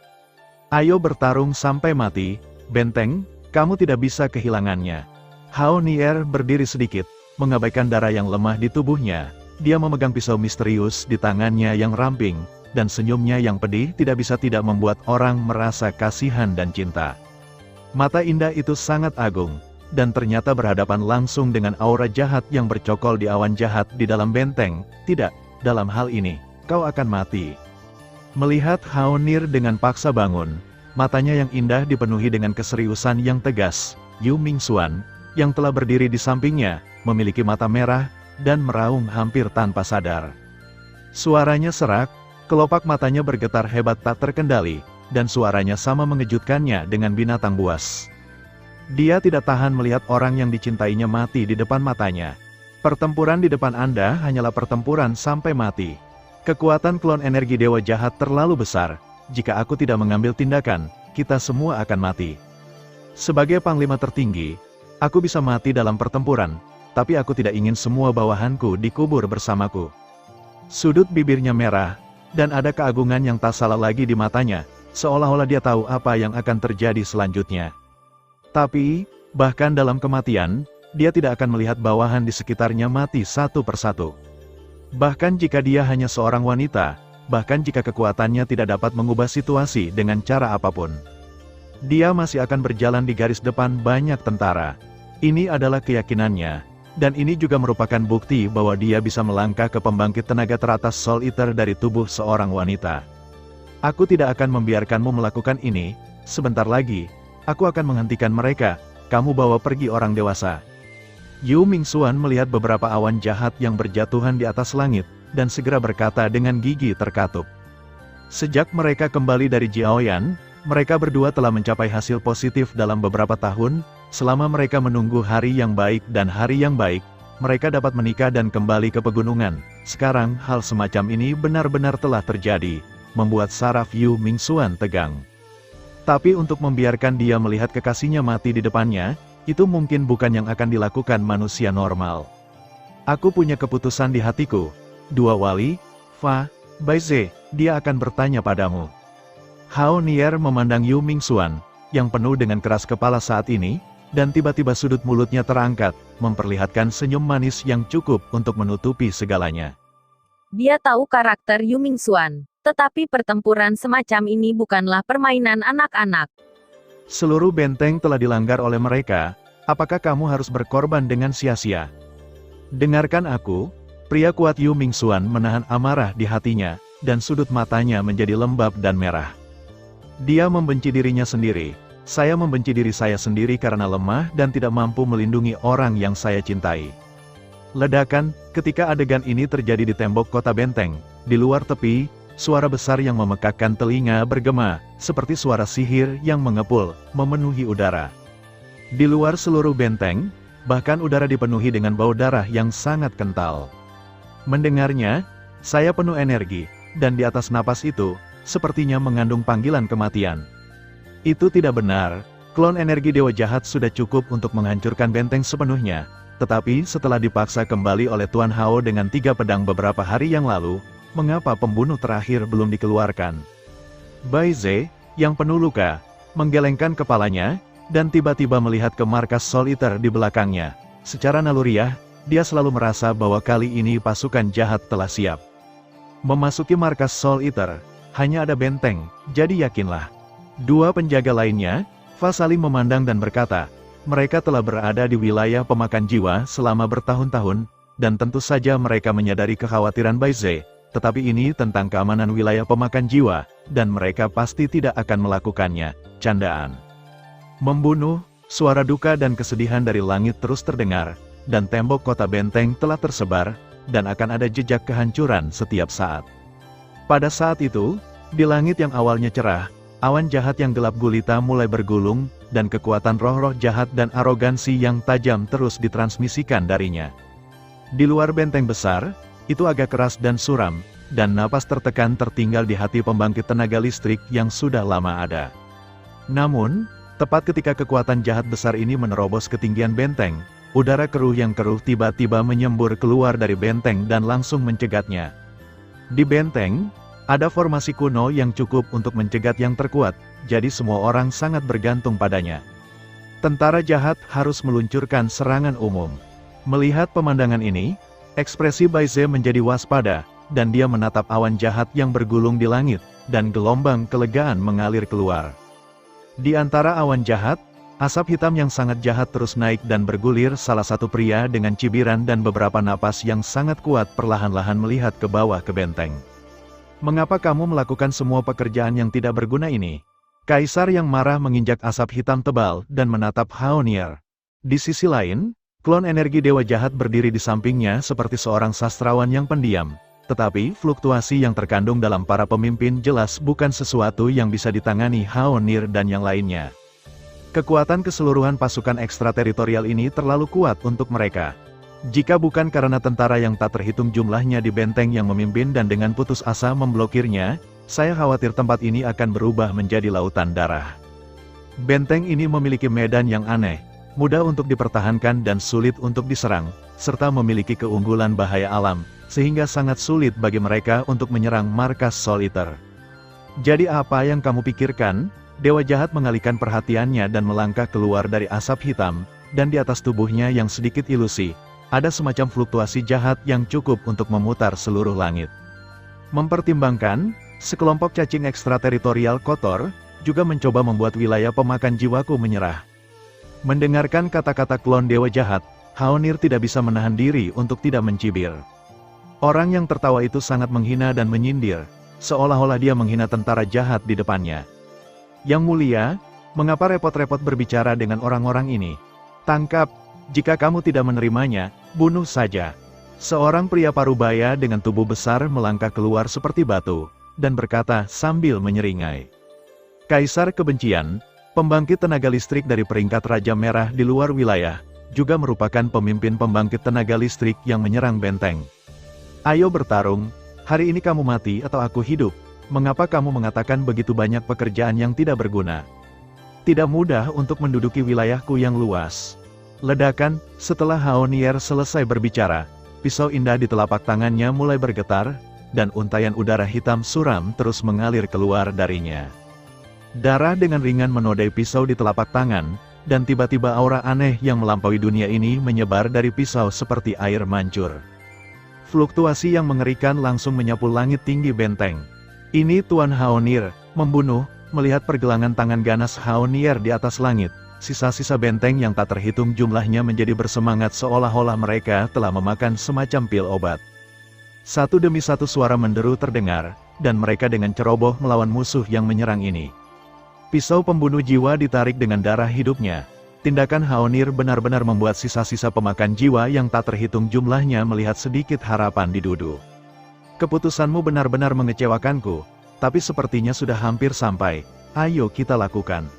Ayo bertarung sampai mati, benteng, kamu tidak bisa kehilangannya. Hao Nier berdiri sedikit, mengabaikan darah yang lemah di tubuhnya. Dia memegang pisau misterius di tangannya yang ramping, dan senyumnya yang pedih tidak bisa tidak membuat orang merasa kasihan dan cinta. Mata indah itu sangat agung, dan ternyata berhadapan langsung dengan aura jahat yang bercokol di awan jahat di dalam benteng. Tidak, dalam hal ini, kau akan mati. Melihat Hao Nier dengan paksa bangun, matanya yang indah dipenuhi dengan keseriusan yang tegas. Yu Mingxuan, yang telah berdiri di sampingnya, memiliki mata merah, dan meraung hampir tanpa sadar. Suaranya serak, kelopak matanya bergetar hebat tak terkendali, dan suaranya sama mengejutkannya dengan binatang buas. Dia tidak tahan melihat orang yang dicintainya mati di depan matanya. Pertempuran di depan Anda hanyalah pertempuran sampai mati. Kekuatan klon energi dewa jahat terlalu besar. Jika aku tidak mengambil tindakan, kita semua akan mati. Sebagai panglima tertinggi, aku bisa mati dalam pertempuran, tapi aku tidak ingin semua bawahanku dikubur bersamaku. Sudut bibirnya merah, dan ada keagungan yang tak salah lagi di matanya, seolah-olah dia tahu apa yang akan terjadi selanjutnya. Tapi, bahkan dalam kematian, dia tidak akan melihat bawahan di sekitarnya mati satu persatu. Bahkan jika dia hanya seorang wanita, bahkan jika kekuatannya tidak dapat mengubah situasi dengan cara apapun, dia masih akan berjalan di garis depan banyak tentara. Ini adalah keyakinannya, dan ini juga merupakan bukti bahwa dia bisa melangkah ke pembangkit tenaga teratas Soul Eater dari tubuh seorang wanita. Aku tidak akan membiarkanmu melakukan ini. Sebentar lagi, aku akan menghentikan mereka. Kamu bawa pergi orang dewasa. Yu Mingxuan melihat beberapa awan jahat yang berjatuhan di atas langit, dan segera berkata dengan gigi terkatup. Sejak mereka kembali dari Jiaoyan, mereka berdua telah mencapai hasil positif dalam beberapa tahun. Selama mereka menunggu hari yang baik dan hari yang baik, mereka dapat menikah dan kembali ke pegunungan. Sekarang hal semacam ini benar-benar telah terjadi, membuat saraf Yu Mingxuan tegang. Tapi untuk membiarkan dia melihat kekasihnya mati di depannya, itu mungkin bukan yang akan dilakukan manusia normal. Aku punya keputusan di hatiku. Dua wali, Fa, Baize, dia akan bertanya padamu. Hao Nier memandang Yu Mingxuan, yang penuh dengan keras kepala saat ini, dan tiba-tiba sudut mulutnya terangkat, memperlihatkan senyum manis yang cukup untuk menutupi segalanya. Dia tahu karakter Yu Mingxuan, tetapi pertempuran semacam ini bukanlah permainan anak-anak. Seluruh benteng telah dilanggar oleh mereka, apakah kamu harus berkorban dengan sia-sia? Dengarkan aku, pria kuat Yu Mingxuan menahan amarah di hatinya, dan sudut matanya menjadi lembab dan merah. Dia membenci dirinya sendiri. Saya membenci diri saya sendiri karena lemah dan tidak mampu melindungi orang yang saya cintai. Ledakan, ketika adegan ini terjadi di tembok kota benteng, di luar tepi, suara besar yang memekakkan telinga bergema, seperti suara sihir yang mengepul, memenuhi udara. Di luar seluruh benteng, bahkan udara dipenuhi dengan bau darah yang sangat kental. Mendengarnya, saya penuh energi, dan di atas napas itu, sepertinya mengandung panggilan kematian. Itu tidak benar, klon energi dewa jahat sudah cukup untuk menghancurkan benteng sepenuhnya, tetapi setelah dipaksa kembali oleh Tuan Hao dengan 3 pedang beberapa hari yang lalu, mengapa pembunuh terakhir belum dikeluarkan? Baize, yang penuh luka, menggelengkan kepalanya, dan tiba-tiba melihat ke markas Soul Eater di belakangnya. Secara naluriah, dia selalu merasa bahwa kali ini pasukan jahat telah siap. Memasuki markas Soul Eater, hanya ada benteng, jadi yakinlah. 2 penjaga lainnya, Fa saling memandang dan berkata, mereka telah berada di wilayah pemakan jiwa selama bertahun-tahun, dan tentu saja mereka menyadari kekhawatiran Baize. Tetapi ini tentang keamanan wilayah pemakan jiwa, dan mereka pasti tidak akan melakukannya. Candaan. Membunuh, suara duka dan kesedihan dari langit terus terdengar, dan tembok kota benteng telah tersebar, dan akan ada jejak kehancuran setiap saat. Pada saat itu, di langit yang awalnya cerah, awan jahat yang gelap gulita mulai bergulung, dan kekuatan roh-roh jahat dan arogansi yang tajam terus ditransmisikan darinya. Di luar benteng besar, itu agak keras dan suram, dan napas tertekan tertinggal di hati pembangkit tenaga listrik yang sudah lama ada. Namun, tepat ketika kekuatan jahat besar ini menerobos ketinggian benteng, udara keruh yang keruh tiba-tiba menyembur keluar dari benteng dan langsung mencegatnya. Di benteng, ada formasi kuno yang cukup untuk mencegat yang terkuat, jadi semua orang sangat bergantung padanya. Tentara jahat harus meluncurkan serangan umum. Melihat pemandangan ini, ekspresi Baize menjadi waspada, dan dia menatap awan jahat yang bergulung di langit, dan gelombang kelegaan mengalir keluar. Di antara awan jahat, asap hitam yang sangat jahat terus naik dan bergulir. Salah satu pria dengan cibiran dan beberapa napas yang sangat kuat perlahan-lahan melihat ke bawah ke benteng. "Mengapa kamu melakukan semua pekerjaan yang tidak berguna ini?" Kaisar yang marah menginjak asap hitam tebal dan menatap Haonier. Di sisi lain, klon energi dewa jahat berdiri di sampingnya seperti seorang sastrawan yang pendiam. Tetapi, fluktuasi yang terkandung dalam para pemimpin jelas bukan sesuatu yang bisa ditangani Haonir dan yang lainnya. Kekuatan keseluruhan pasukan ekstrateritorial ini terlalu kuat untuk mereka. Jika bukan karena tentara yang tak terhitung jumlahnya di benteng yang memimpin dan dengan putus asa memblokirnya, saya khawatir tempat ini akan berubah menjadi lautan darah. Benteng ini memiliki medan yang aneh, mudah untuk dipertahankan dan sulit untuk diserang, serta memiliki keunggulan bahaya alam, sehingga sangat sulit bagi mereka untuk menyerang markas Soul Eater. "Jadi apa yang kamu pikirkan?" Dewa jahat mengalihkan perhatiannya dan melangkah keluar dari asap hitam, dan di atas tubuhnya yang sedikit ilusi, ada semacam fluktuasi jahat yang cukup untuk memutar seluruh langit. Mempertimbangkan, sekelompok cacing ekstrateritorial kotor, juga mencoba membuat wilayah pemakan jiwaku menyerah. Mendengarkan kata-kata klon dewa jahat, Haonir tidak bisa menahan diri untuk tidak mencibir. Orang yang tertawa itu sangat menghina dan menyindir, seolah-olah dia menghina tentara jahat di depannya. "Yang mulia, mengapa repot-repot berbicara dengan orang-orang ini? Tangkap, jika kamu tidak menerimanya, bunuh saja." Seorang pria parubaya dengan tubuh besar melangkah keluar seperti batu, dan berkata sambil menyeringai. Kaisar Kebencian, pembangkit tenaga listrik dari peringkat Raja Merah di luar wilayah, juga merupakan pemimpin pembangkit tenaga listrik yang menyerang benteng. "Ayo bertarung, hari ini kamu mati atau aku hidup. Mengapa kamu mengatakan begitu banyak pekerjaan yang tidak berguna? Tidak mudah untuk menduduki wilayahku yang luas." Ledakan. Setelah Haonier selesai berbicara, pisau indah di telapak tangannya mulai bergetar, dan untayan udara hitam suram terus mengalir keluar darinya. Darah dengan ringan menodai pisau di telapak tangan, dan tiba-tiba aura aneh yang melampaui dunia ini menyebar dari pisau seperti air mancur. Fluktuasi yang mengerikan langsung menyapu langit tinggi benteng. Ini Tuan Haonir, membunuh. Melihat pergelangan tangan ganas Haonier di atas langit, sisa-sisa benteng yang tak terhitung jumlahnya menjadi bersemangat seolah-olah mereka telah memakan semacam pil obat. Satu demi satu suara menderu terdengar, dan mereka dengan ceroboh melawan musuh yang menyerang ini. Pisau pembunuh jiwa ditarik dengan darah hidupnya. Tindakan Haonir benar-benar membuat sisa-sisa pemakan jiwa yang tak terhitung jumlahnya melihat sedikit harapan di dudu. "Keputusanmu benar-benar mengecewakanku, tapi sepertinya sudah hampir sampai. Ayo kita lakukan."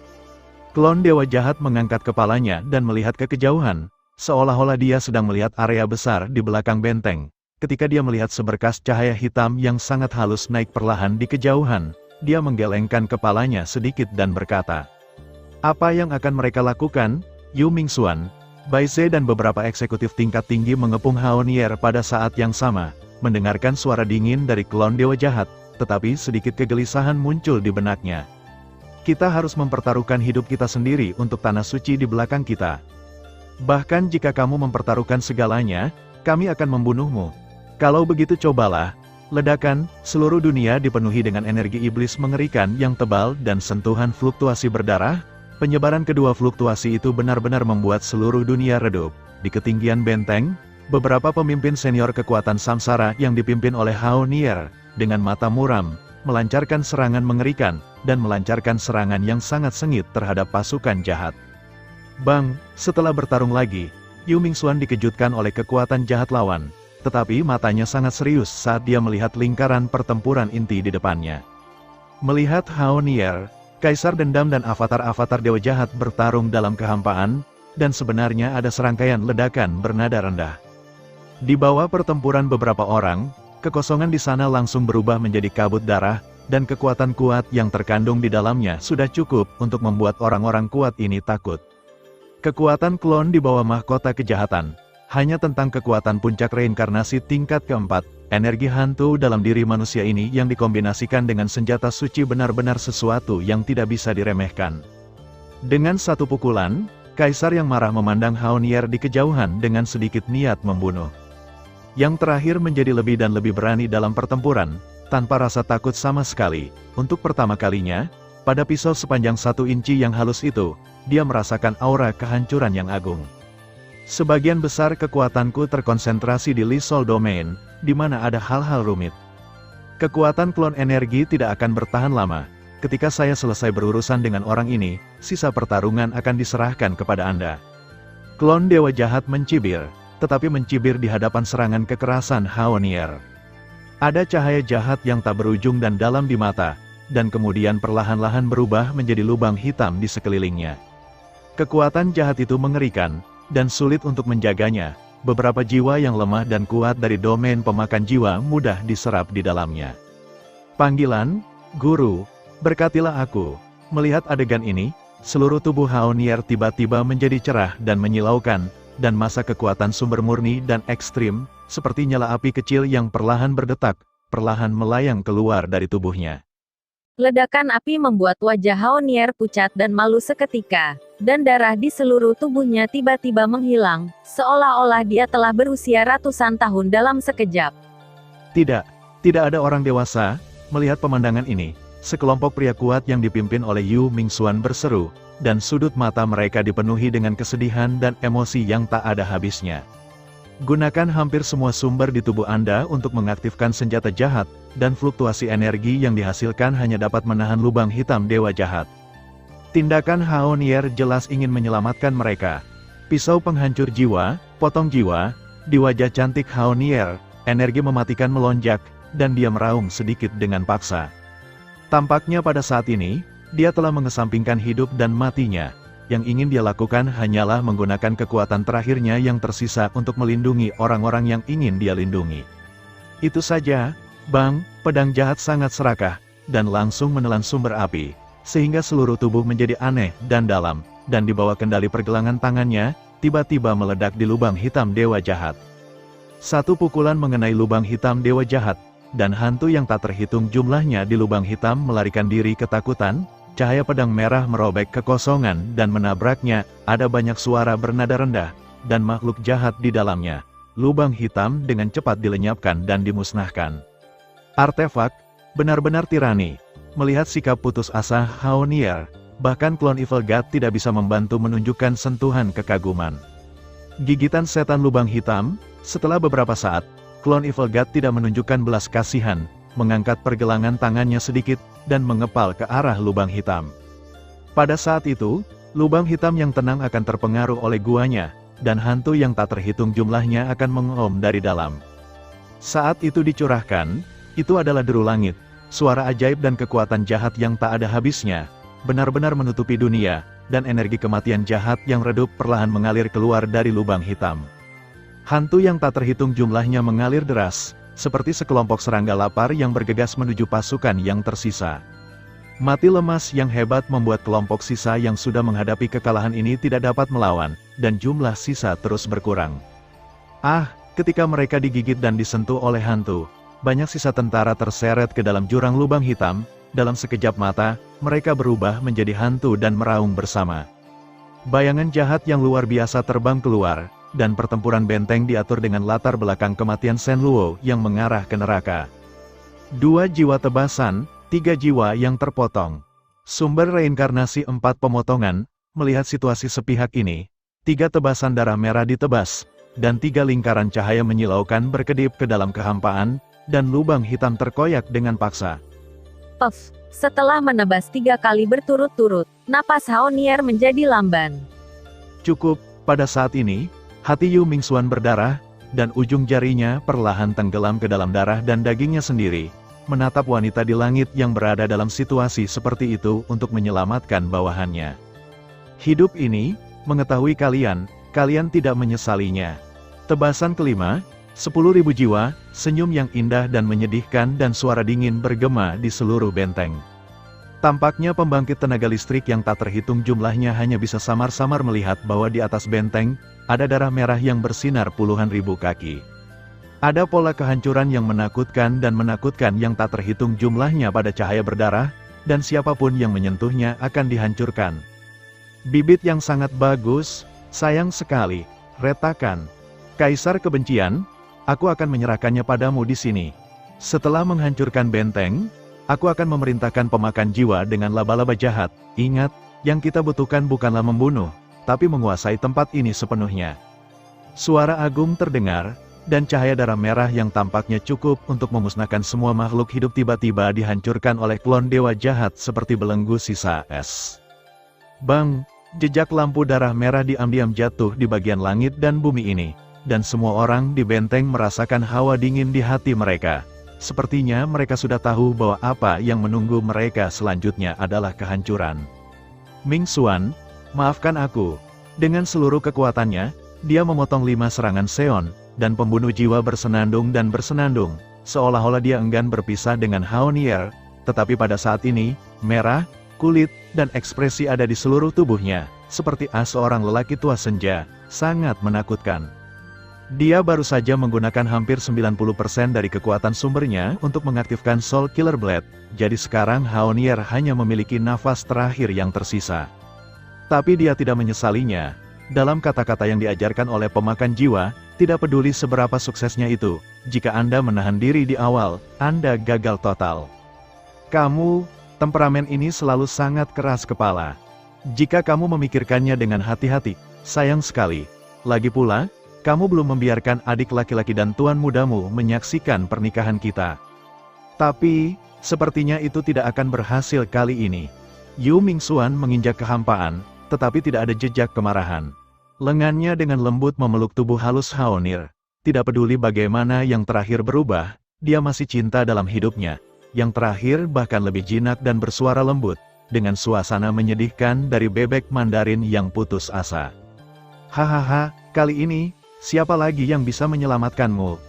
Klon dewa jahat mengangkat kepalanya dan melihat ke kejauhan, seolah-olah dia sedang melihat area besar di belakang benteng. Ketika dia melihat seberkas cahaya hitam yang sangat halus naik perlahan di kejauhan, dia menggelengkan kepalanya sedikit dan berkata, "Apa yang akan mereka lakukan?" Yu Mingxuan, Baize dan beberapa eksekutif tingkat tinggi mengepung Haonier pada saat yang sama, mendengarkan suara dingin dari klon dewa jahat, tetapi sedikit kegelisahan muncul di benaknya. "Kita harus mempertaruhkan hidup kita sendiri untuk tanah suci di belakang kita. Bahkan jika kamu mempertaruhkan segalanya, kami akan membunuhmu. Kalau begitu cobalah." Ledakan. Seluruh dunia dipenuhi dengan energi iblis mengerikan yang tebal dan sentuhan fluktuasi berdarah. Penyebaran kedua fluktuasi itu benar-benar membuat seluruh dunia redup. Di ketinggian benteng, beberapa pemimpin senior kekuatan samsara yang dipimpin oleh Haonier, dengan mata muram, melancarkan serangan mengerikan, dan melancarkan serangan yang sangat sengit terhadap pasukan jahat. Bang, setelah bertarung lagi, Yu Mingxuan dikejutkan oleh kekuatan jahat lawan, tetapi matanya sangat serius saat dia melihat lingkaran pertempuran inti di depannya. Melihat Hao Nier, Kaisar Dendam dan avatar-avatar dewa jahat bertarung dalam kehampaan, dan sebenarnya ada serangkaian ledakan bernada rendah. Di bawah pertempuran beberapa orang, kekosongan di sana langsung berubah menjadi kabut darah, dan kekuatan kuat yang terkandung di dalamnya sudah cukup untuk membuat orang-orang kuat ini takut. Kekuatan klon di bawah mahkota kejahatan, hanya tentang kekuatan puncak reinkarnasi tingkat keempat, energi hantu dalam diri manusia ini yang dikombinasikan dengan senjata suci benar-benar sesuatu yang tidak bisa diremehkan. Dengan satu pukulan, Kaisar yang marah memandang Hao Nier di kejauhan dengan sedikit niat membunuh. Yang terakhir menjadi lebih dan lebih berani dalam pertempuran, tanpa rasa takut sama sekali. Untuk pertama kalinya, pada pisau sepanjang 1 inci yang halus itu, dia merasakan aura kehancuran yang agung. Sebagian besar kekuatanku terkonsentrasi di Li Sol Domain, di mana ada hal-hal rumit. Kekuatan klon energi tidak akan bertahan lama. Ketika saya selesai berurusan dengan orang ini, sisa pertarungan akan diserahkan kepada Anda. Klon dewa jahat mencibir, tetapi mencibir di hadapan serangan kekerasan Hao Nier. Ada cahaya jahat yang tak berujung dan dalam di mata, dan kemudian perlahan-lahan berubah menjadi lubang hitam di sekelilingnya. Kekuatan jahat itu mengerikan, dan sulit untuk menjaganya. Beberapa jiwa yang lemah dan kuat dari domain pemakan jiwa mudah diserap di dalamnya. Panggilan, Guru, berkatilah aku. Melihat adegan ini, seluruh tubuh Hao Nier tiba-tiba menjadi cerah dan menyilaukan, dan masa kekuatan sumber murni dan ekstrim, seperti nyala api kecil yang perlahan berdetak, perlahan melayang keluar dari tubuhnya. Ledakan api membuat wajah Hao Nier pucat dan malu seketika, dan darah di seluruh tubuhnya tiba-tiba menghilang, seolah-olah dia telah berusia ratusan tahun dalam sekejap. Tidak ada orang dewasa. Melihat pemandangan ini, sekelompok pria kuat yang dipimpin oleh Yu Mingxuan berseru, dan sudut mata mereka dipenuhi dengan kesedihan dan emosi yang tak ada habisnya. Gunakan hampir semua sumber di tubuh Anda untuk mengaktifkan senjata jahat, dan fluktuasi energi yang dihasilkan hanya dapat menahan lubang hitam dewa jahat. Tindakan Hao Nier jelas ingin menyelamatkan mereka. Pisau penghancur jiwa, potong jiwa, di wajah cantik Hao Nier, energi mematikan melonjak, dan dia meraung sedikit dengan paksa. Tampaknya pada saat ini, dia telah mengesampingkan hidup dan matinya. Yang ingin dia lakukan hanyalah menggunakan kekuatan terakhirnya yang tersisa untuk melindungi orang-orang yang ingin dia lindungi. Itu saja, Bang, pedang jahat sangat serakah, dan langsung menelan sumber api, sehingga seluruh tubuh menjadi aneh dan dalam, dan di bawah kendali pergelangan tangannya, tiba-tiba meledak di lubang hitam dewa jahat. Satu pukulan mengenai lubang hitam dewa jahat, dan hantu yang tak terhitung jumlahnya di lubang hitam melarikan diri ketakutan. Cahaya pedang merah merobek kekosongan dan menabraknya, ada banyak suara bernada rendah, dan makhluk jahat di dalamnya. Lubang hitam dengan cepat dilenyapkan dan dimusnahkan. Artefak, benar-benar tirani. Melihat sikap putus asa Hao Nier, bahkan klon Evil God tidak bisa membantu menunjukkan sentuhan kekaguman. Gigitan setan lubang hitam, setelah beberapa saat, klon Evil God tidak menunjukkan belas kasihan, mengangkat pergelangan tangannya sedikit, dan mengepal ke arah lubang hitam. Pada saat itu, lubang hitam yang tenang akan terpengaruh oleh guanya, dan hantu yang tak terhitung jumlahnya akan mengeom dari dalam. Saat itu dicurahkan, itu adalah deru langit, suara ajaib dan kekuatan jahat yang tak ada habisnya, benar-benar menutupi dunia, dan energi kematian jahat yang redup perlahan mengalir keluar dari lubang hitam. Hantu yang tak terhitung jumlahnya mengalir deras, seperti sekelompok serangga lapar yang bergegas menuju pasukan yang tersisa. Mati lemas yang hebat membuat kelompok sisa yang sudah menghadapi kekalahan ini tidak dapat melawan, dan jumlah sisa terus berkurang. Ketika mereka digigit dan disentuh oleh hantu, banyak sisa tentara terseret ke dalam jurang lubang hitam. Dalam sekejap mata, mereka berubah menjadi hantu dan meraung bersama. Bayangan jahat yang luar biasa terbang keluar, dan pertempuran benteng diatur dengan latar belakang kematian Shen Luo yang mengarah ke neraka. 2 jiwa tebasan, 3 jiwa yang terpotong. Sumber reinkarnasi 4 pemotongan. Melihat situasi sepihak ini, 3 tebasan darah merah ditebas, dan 3 lingkaran cahaya menyilaukan berkedip ke dalam kehampaan, dan lubang hitam terkoyak dengan paksa. Setelah menebas 3 kali berturut-turut, napas Hao Nier menjadi lamban. Cukup, pada saat ini, hati Yu Mingxuan berdarah, dan ujung jarinya perlahan tenggelam ke dalam darah dan dagingnya sendiri, menatap wanita di langit yang berada dalam situasi seperti itu untuk menyelamatkan bawahannya. Hidup ini, mengetahui kalian tidak menyesalinya. Tebasan kelima, 10.000 jiwa, senyum yang indah dan menyedihkan dan suara dingin bergema di seluruh benteng. Tampaknya pembangkit tenaga listrik yang tak terhitung jumlahnya hanya bisa samar-samar melihat bahwa di atas benteng, ada darah merah yang bersinar puluhan ribu kaki. Ada pola kehancuran yang menakutkan yang tak terhitung jumlahnya pada cahaya berdarah, dan siapapun yang menyentuhnya akan dihancurkan. Bibit yang sangat bagus, sayang sekali, retakan. Kaisar kebencian, aku akan menyerahkannya padamu di sini. Setelah menghancurkan benteng, aku akan memerintahkan pemakan jiwa dengan laba-laba jahat. Ingat, yang kita butuhkan bukanlah membunuh, tapi menguasai tempat ini sepenuhnya. Suara agung terdengar, dan cahaya darah merah yang tampaknya cukup untuk memusnahkan semua makhluk hidup tiba-tiba dihancurkan oleh klon dewa jahat seperti belenggu sisa es. Bang, jejak lampu darah merah diam-diam jatuh di bagian langit dan bumi ini, dan semua orang di benteng merasakan hawa dingin di hati mereka. Sepertinya mereka sudah tahu bahwa apa yang menunggu mereka selanjutnya adalah kehancuran. Mingxuan, maafkan aku. Dengan seluruh kekuatannya, dia memotong 5 serangan Seon, dan pembunuh jiwa bersenandung, seolah-olah dia enggan berpisah dengan Haonier, tetapi pada saat ini, merah, kulit, dan ekspresi ada di seluruh tubuhnya, seperti seorang lelaki tua senja, sangat menakutkan. Dia baru saja menggunakan hampir 90% dari kekuatan sumbernya untuk mengaktifkan Soul Killer Blade, jadi sekarang Haonier hanya memiliki nafas terakhir yang tersisa. Tapi dia tidak menyesalinya. Dalam kata-kata yang diajarkan oleh pemakan jiwa, tidak peduli seberapa suksesnya itu, jika Anda menahan diri di awal, Anda gagal total. Kamu, temperamen ini selalu sangat keras kepala. Jika kamu memikirkannya dengan hati-hati, sayang sekali. Lagi pula, kamu belum membiarkan adik laki-laki dan tuan mudamu menyaksikan pernikahan kita. Tapi, sepertinya itu tidak akan berhasil kali ini. Yu Mingxuan menginjak kehampaan, tetapi tidak ada jejak kemarahan. Lengannya dengan lembut memeluk tubuh halus Haonier. Tidak peduli bagaimana yang terakhir berubah, dia masih cinta dalam hidupnya. Yang terakhir bahkan lebih jinak dan bersuara lembut, dengan suasana menyedihkan dari bebek Mandarin yang putus asa. Hahaha, kali ini, siapa lagi yang bisa menyelamatkanmu?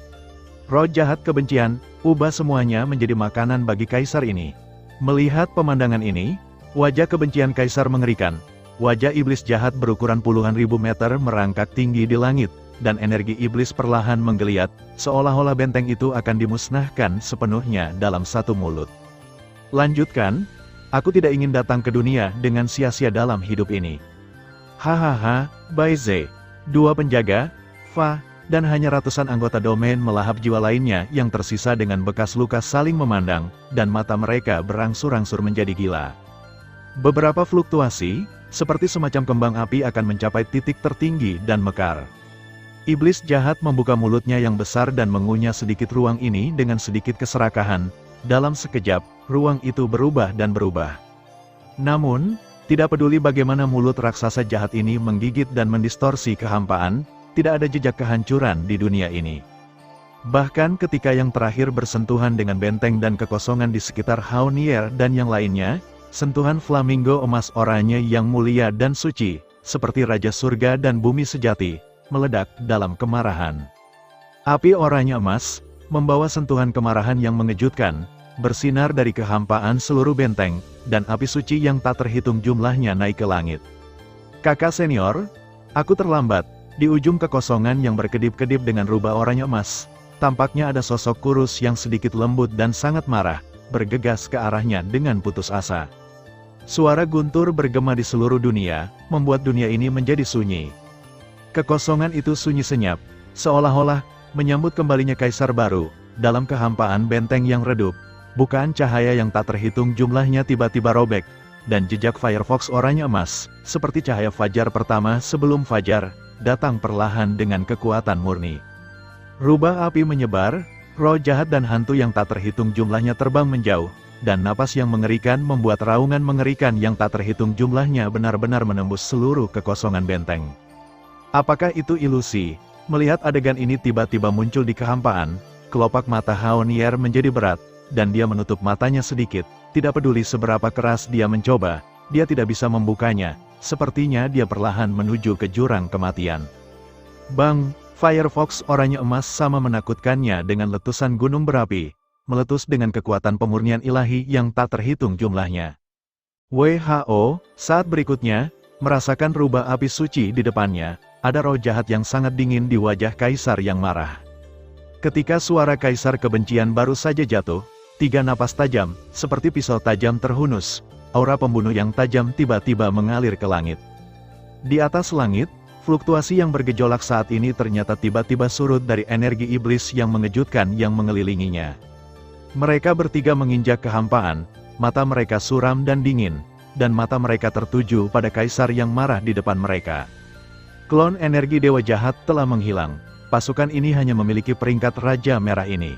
Roh jahat kebencian, ubah semuanya menjadi makanan bagi kaisar ini. Melihat pemandangan ini, wajah kebencian kaisar mengerikan. Wajah iblis jahat berukuran puluhan ribu meter merangkak tinggi di langit, dan energi iblis perlahan menggeliat, seolah-olah benteng itu akan dimusnahkan sepenuhnya dalam satu mulut. Lanjutkan, aku tidak ingin datang ke dunia dengan sia-sia dalam hidup ini. Hahaha, Baize, 2 penjaga, Fa, dan hanya ratusan anggota domain melahap jiwa lainnya yang tersisa dengan bekas luka saling memandang, dan mata mereka berangsur-angsur menjadi gila. Beberapa fluktuasi, seperti semacam kembang api akan mencapai titik tertinggi dan mekar. Iblis jahat membuka mulutnya yang besar dan mengunyah sedikit ruang ini dengan sedikit keserakahan. Dalam sekejap, ruang itu berubah dan berubah. Namun, tidak peduli bagaimana mulut raksasa jahat ini menggigit dan mendistorsi kehampaan, tidak ada jejak kehancuran di dunia ini. Bahkan ketika yang terakhir bersentuhan dengan benteng dan kekosongan di sekitar Haonier dan yang lainnya, sentuhan flamingo emas oranye yang mulia dan suci, seperti Raja Surga dan Bumi Sejati, meledak dalam kemarahan. Api oranye emas, membawa sentuhan kemarahan yang mengejutkan, bersinar dari kehampaan seluruh benteng, dan api suci yang tak terhitung jumlahnya naik ke langit. Kakak senior, aku terlambat. Di ujung kekosongan yang berkedip-kedip dengan rubah oranye emas, tampaknya ada sosok kurus yang sedikit lembut dan sangat marah, bergegas ke arahnya dengan putus asa. Suara guntur bergema di seluruh dunia, membuat dunia ini menjadi sunyi. Kekosongan itu sunyi senyap, seolah-olah menyambut kembalinya kaisar baru. Dalam kehampaan benteng yang redup, bukaan cahaya yang tak terhitung jumlahnya tiba-tiba robek, dan jejak Firefox oranye emas, seperti cahaya fajar pertama sebelum fajar, datang perlahan dengan kekuatan murni. Rubah api menyebar, roh jahat dan hantu yang tak terhitung jumlahnya terbang menjauh, dan napas yang mengerikan membuat raungan mengerikan yang tak terhitung jumlahnya benar-benar menembus seluruh kekosongan benteng. Apakah itu ilusi? Melihat adegan ini tiba-tiba muncul di kehampaan, kelopak mata Haonier menjadi berat, dan dia menutup matanya sedikit. Tidak peduli seberapa keras dia mencoba, dia tidak bisa membukanya. Sepertinya dia perlahan menuju ke jurang kematian. Bang! Firefox oranye emas sama menakutkannya dengan letusan gunung berapi, meletus dengan kekuatan pemurnian ilahi yang tak terhitung jumlahnya. WHO, saat berikutnya, merasakan rubah api suci di depannya, ada roh jahat yang sangat dingin di wajah kaisar yang marah. Ketika suara kaisar kebencian baru saja jatuh, 3 napas tajam, seperti pisau tajam terhunus, aura pembunuh yang tajam tiba-tiba mengalir ke langit. Di atas langit, fluktuasi yang bergejolak saat ini ternyata tiba-tiba surut dari energi iblis yang mengejutkan yang mengelilinginya. Mereka bertiga menginjak kehampaan, mata mereka suram dan dingin, dan mata mereka tertuju pada kaisar yang marah di depan mereka. Klon energi dewa jahat telah menghilang, pasukan ini hanya memiliki peringkat Raja Merah ini.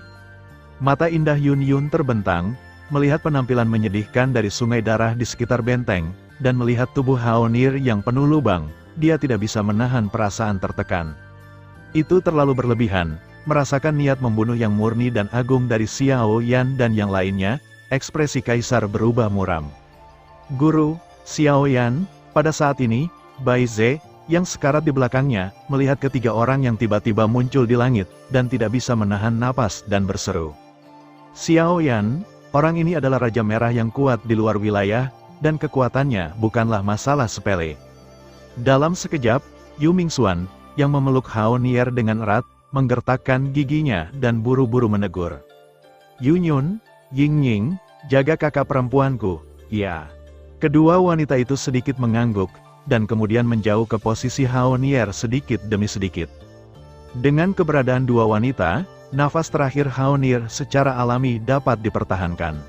Mata indah Yun Yun terbentang, melihat penampilan menyedihkan dari sungai darah di sekitar benteng, dan melihat tubuh Haonir yang penuh lubang. Dia tidak bisa menahan perasaan tertekan. Itu terlalu berlebihan, merasakan niat membunuh yang murni dan agung dari Xiao Yan dan yang lainnya, ekspresi kaisar berubah muram. Guru, Xiao Yan, pada saat ini, Bai Ze, yang sekarat di belakangnya, melihat ketiga orang yang tiba-tiba muncul di langit, dan tidak bisa menahan napas dan berseru. Xiao Yan, orang ini adalah Raja Merah yang kuat di luar wilayah, dan kekuatannya bukanlah masalah sepele. Dalam sekejap, Yu Mingxuan, yang memeluk Haonier dengan erat, menggertakkan giginya dan buru-buru menegur. Yunyun, Yingning, jaga kakak perempuanku, ya. Kedua wanita itu sedikit mengangguk, dan kemudian menjauh ke posisi Haonier sedikit demi sedikit. Dengan keberadaan dua wanita, nafas terakhir Haonier secara alami dapat dipertahankan.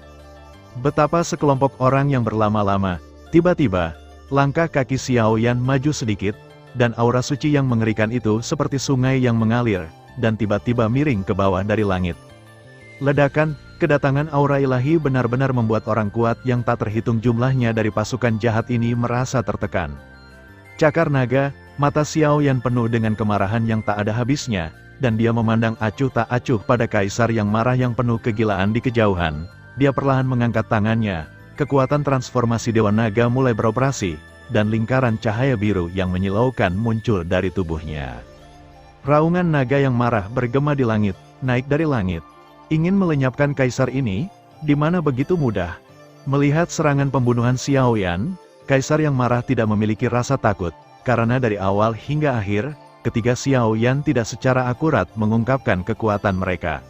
Betapa sekelompok orang yang berlama-lama, tiba-tiba, langkah kaki Xiao Yan maju sedikit, dan aura suci yang mengerikan itu seperti sungai yang mengalir, dan tiba-tiba miring ke bawah dari langit. Ledakan, kedatangan aura ilahi benar-benar membuat orang kuat yang tak terhitung jumlahnya dari pasukan jahat ini merasa tertekan. Cakar naga, mata Xiao Yan penuh dengan kemarahan yang tak ada habisnya, dan dia memandang acuh tak acuh pada kaisar yang marah yang penuh kegilaan di kejauhan. Dia perlahan mengangkat tangannya. Kekuatan transformasi Dewa Naga mulai beroperasi, dan lingkaran cahaya biru yang menyilaukan muncul dari tubuhnya. Raungan naga yang marah bergema di langit, naik dari langit. Ingin melenyapkan kaisar ini, di mana begitu mudah. Melihat serangan pembunuhan Xiao Yan, kaisar yang marah tidak memiliki rasa takut, karena dari awal hingga akhir, ketiga Xiao Yan tidak secara akurat mengungkapkan kekuatan mereka.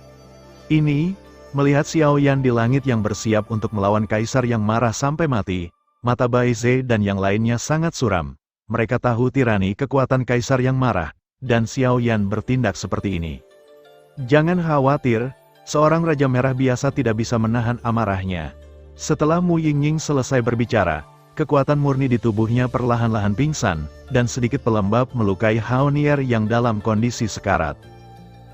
Ini, melihat Xiao Yan di langit yang bersiap untuk melawan kaisar yang marah sampai mati, mata Bai Ze dan yang lainnya sangat suram. Mereka tahu tirani kekuatan kaisar yang marah, dan Xiao Yan bertindak seperti ini. Jangan khawatir, seorang Raja Merah biasa tidak bisa menahan amarahnya. Setelah Mu Yingying selesai berbicara, kekuatan murni di tubuhnya perlahan-lahan pingsan, dan sedikit pelembab melukai Haonier yang dalam kondisi sekarat.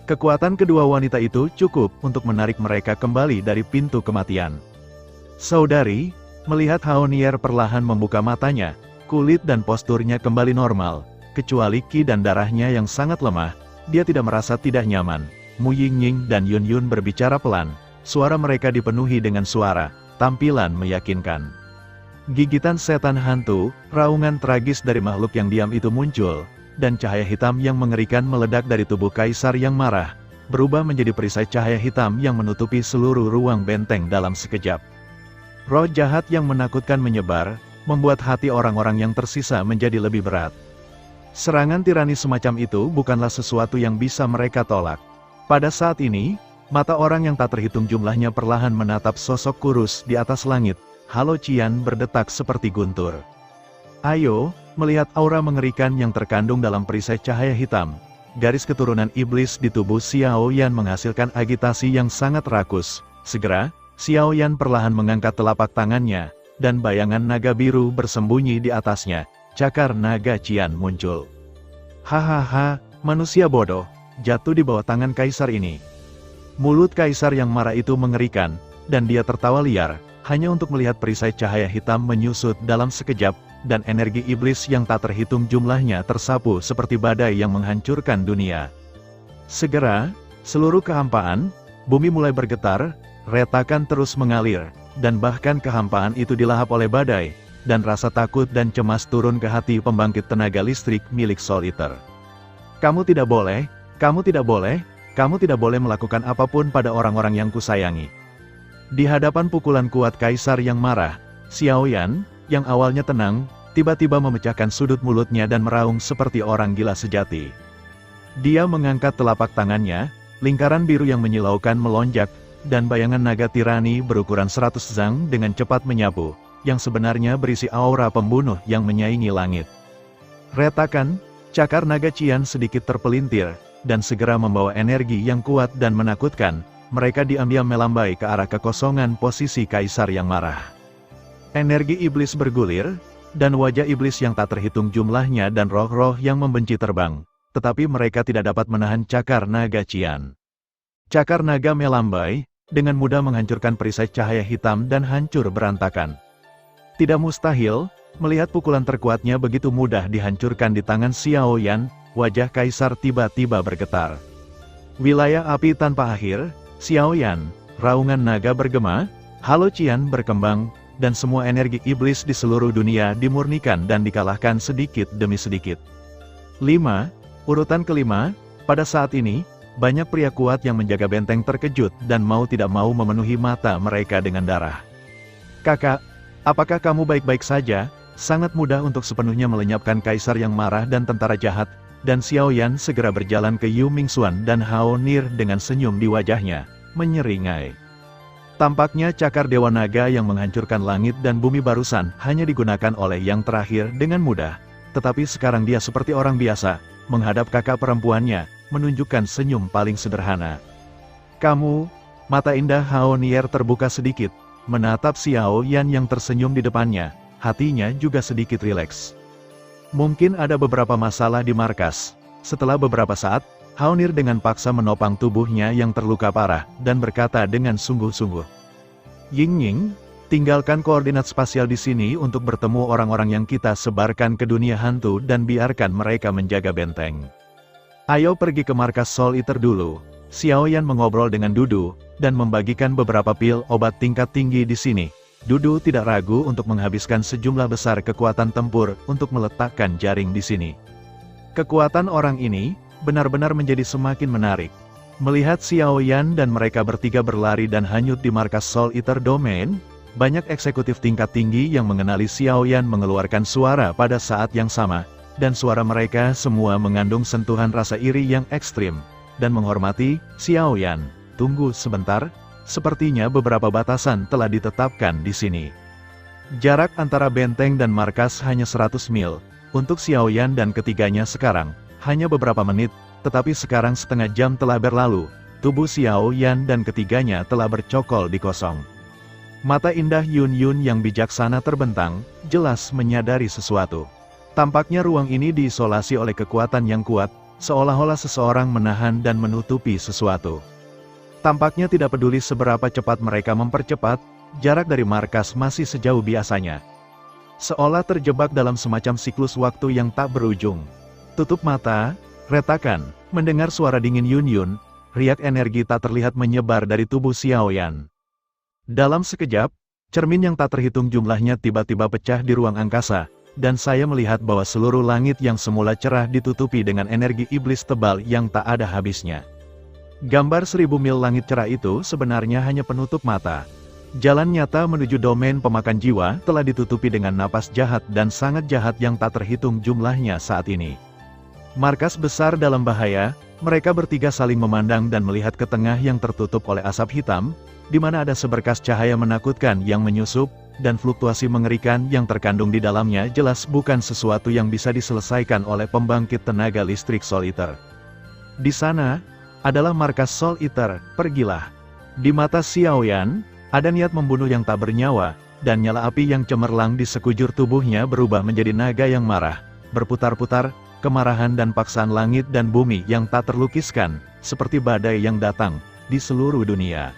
Kekuatan kedua wanita itu cukup untuk menarik mereka kembali dari pintu kematian. Saudari, melihat Haonier perlahan membuka matanya, kulit dan posturnya kembali normal, kecuali ki dan darahnya yang sangat lemah, dia tidak merasa tidak nyaman. Mu Yingying dan Yun Yun berbicara pelan, suara mereka dipenuhi dengan suara, tampilan meyakinkan. Gigitan setan hantu, raungan tragis dari makhluk yang diam itu muncul, dan cahaya hitam yang mengerikan meledak dari tubuh kaisar yang marah, berubah menjadi perisai cahaya hitam yang menutupi seluruh ruang benteng dalam sekejap. Roh jahat yang menakutkan menyebar, membuat hati orang-orang yang tersisa menjadi lebih berat. Serangan tirani semacam itu bukanlah sesuatu yang bisa mereka tolak. Pada saat ini, mata orang yang tak terhitung jumlahnya perlahan menatap sosok kurus di atas langit. Halo Qian berdetak seperti guntur. Ayo, melihat aura mengerikan yang terkandung dalam perisai cahaya hitam. Garis keturunan iblis di tubuh Xiao Yan menghasilkan agitasi yang sangat rakus. Segera, Xiao Yan perlahan mengangkat telapak tangannya, dan bayangan naga biru bersembunyi di atasnya. Cakar naga Qian muncul. Hahaha, manusia bodoh, jatuh di bawah tangan kaisar ini. Mulut kaisar yang marah itu mengerikan, dan dia tertawa liar, hanya untuk melihat perisai cahaya hitam menyusut dalam sekejap, dan energi iblis yang tak terhitung jumlahnya tersapu seperti badai yang menghancurkan dunia. Segera, seluruh kehampaan, bumi mulai bergetar, retakan terus mengalir, dan bahkan kehampaan itu dilahap oleh badai, dan rasa takut dan cemas turun ke hati pembangkit tenaga listrik milik Soul Eater. Kamu tidak boleh, kamu tidak boleh, kamu tidak boleh melakukan apapun pada orang-orang yang kusayangi. Di hadapan pukulan kuat Kaisar yang marah, Xiao Yan, yang awalnya tenang, tiba-tiba memecahkan sudut mulutnya dan meraung seperti orang gila sejati. Dia mengangkat telapak tangannya, lingkaran biru yang menyilaukan melonjak, dan bayangan naga tirani berukuran 100 zang dengan cepat menyapu, yang sebenarnya berisi aura pembunuh yang menyaingi langit. Retakan, cakar naga Qian sedikit terpelintir, dan segera membawa energi yang kuat dan menakutkan. Mereka diam-diam melambai ke arah kekosongan posisi Kaisar yang marah. Energi iblis bergulir, dan wajah iblis yang tak terhitung jumlahnya dan roh-roh yang membenci terbang, tetapi mereka tidak dapat menahan cakar naga Qian. Cakar naga melambai, dengan mudah menghancurkan perisai cahaya hitam dan hancur berantakan. Tidak mustahil, melihat pukulan terkuatnya begitu mudah dihancurkan di tangan Xiao Yan, wajah Kaisar tiba-tiba bergetar. Wilayah api tanpa akhir, Xiao Yan, raungan naga bergema, halo Qian berkembang, dan semua energi iblis di seluruh dunia dimurnikan dan dikalahkan sedikit demi sedikit. 5. Urutan kelima, pada saat ini, banyak pria kuat yang menjaga benteng terkejut dan mau tidak mau memenuhi mata mereka dengan darah. Kakak, apakah kamu baik-baik saja? Sangat mudah untuk sepenuhnya melenyapkan Kaisar yang marah dan tentara jahat, dan Xiao Yan segera berjalan ke Yu Mingxuan dan Hao Nir dengan senyum di wajahnya, menyeringai. Tampaknya cakar Dewa Naga yang menghancurkan langit dan bumi barusan hanya digunakan oleh yang terakhir dengan mudah, tetapi sekarang dia seperti orang biasa, menghadap kakak perempuannya, menunjukkan senyum paling sederhana. Kamu, mata indah Hao Nir terbuka sedikit, menatap Xiao Yan yang tersenyum di depannya, hatinya juga sedikit rileks. Mungkin ada beberapa masalah di markas. Setelah beberapa saat, Hao Nir dengan paksa menopang tubuhnya yang terluka parah, dan berkata dengan sungguh-sungguh. Ying-Ying, tinggalkan koordinat spasial di sini untuk bertemu orang-orang yang kita sebarkan ke dunia hantu dan biarkan mereka menjaga benteng. Ayo pergi ke markas Soul Eater dulu. Xiao Yan mengobrol dengan Dudu, dan membagikan beberapa pil obat tingkat tinggi di sini. Dudu tidak ragu untuk menghabiskan sejumlah besar kekuatan tempur untuk meletakkan jaring di sini. Kekuatan orang ini benar-benar menjadi semakin menarik. Melihat Xiao Yan dan mereka bertiga berlari dan hanyut di markas Soul Eater Domain, banyak eksekutif tingkat tinggi yang mengenali Xiao Yan mengeluarkan suara pada saat yang sama, dan suara mereka semua mengandung sentuhan rasa iri yang ekstrim, dan menghormati Xiao Yan. Tunggu sebentar. Sepertinya beberapa batasan telah ditetapkan di sini. Jarak antara benteng dan markas hanya 100 mil. Untuk Xiao Yan dan ketiganya sekarang, hanya beberapa menit, tetapi sekarang setengah jam telah berlalu. Tubuh Xiao Yan dan ketiganya telah bercokol di kosong. Mata indah Yun Yun yang bijaksana terbentang, jelas menyadari sesuatu. Tampaknya ruang ini diisolasi oleh kekuatan yang kuat, seolah-olah seseorang menahan dan menutupi sesuatu. Tampaknya tidak peduli seberapa cepat mereka mempercepat, jarak dari markas masih sejauh biasanya. Seolah terjebak dalam semacam siklus waktu yang tak berujung. Tutup mata, retakan, mendengar suara dingin Yun Yun, riak energi tak terlihat menyebar dari tubuh Xiao Yan. Dalam sekejap, cermin yang tak terhitung jumlahnya tiba-tiba pecah di ruang angkasa, dan saya melihat bahwa seluruh langit yang semula cerah ditutupi dengan energi iblis tebal yang tak ada habisnya. Gambar 1000 mil langit cerah itu sebenarnya hanya penutup mata. Jalan nyata menuju domain pemakan jiwa telah ditutupi dengan napas jahat dan sangat jahat yang tak terhitung jumlahnya saat ini. Markas besar dalam bahaya, mereka bertiga saling memandang dan melihat ke tengah yang tertutup oleh asap hitam, di mana ada seberkas cahaya menakutkan yang menyusup, dan fluktuasi mengerikan yang terkandung di dalamnya jelas bukan sesuatu yang bisa diselesaikan oleh pembangkit tenaga listrik Soul Eater. Di sana adalah markas Soul Eater, pergilah. Di mata Xiao Yan, ada niat membunuh yang tak bernyawa, dan nyala api yang cemerlang di sekujur tubuhnya berubah menjadi naga yang marah, berputar-putar, kemarahan dan paksaan langit dan bumi yang tak terlukiskan, seperti badai yang datang, di seluruh dunia.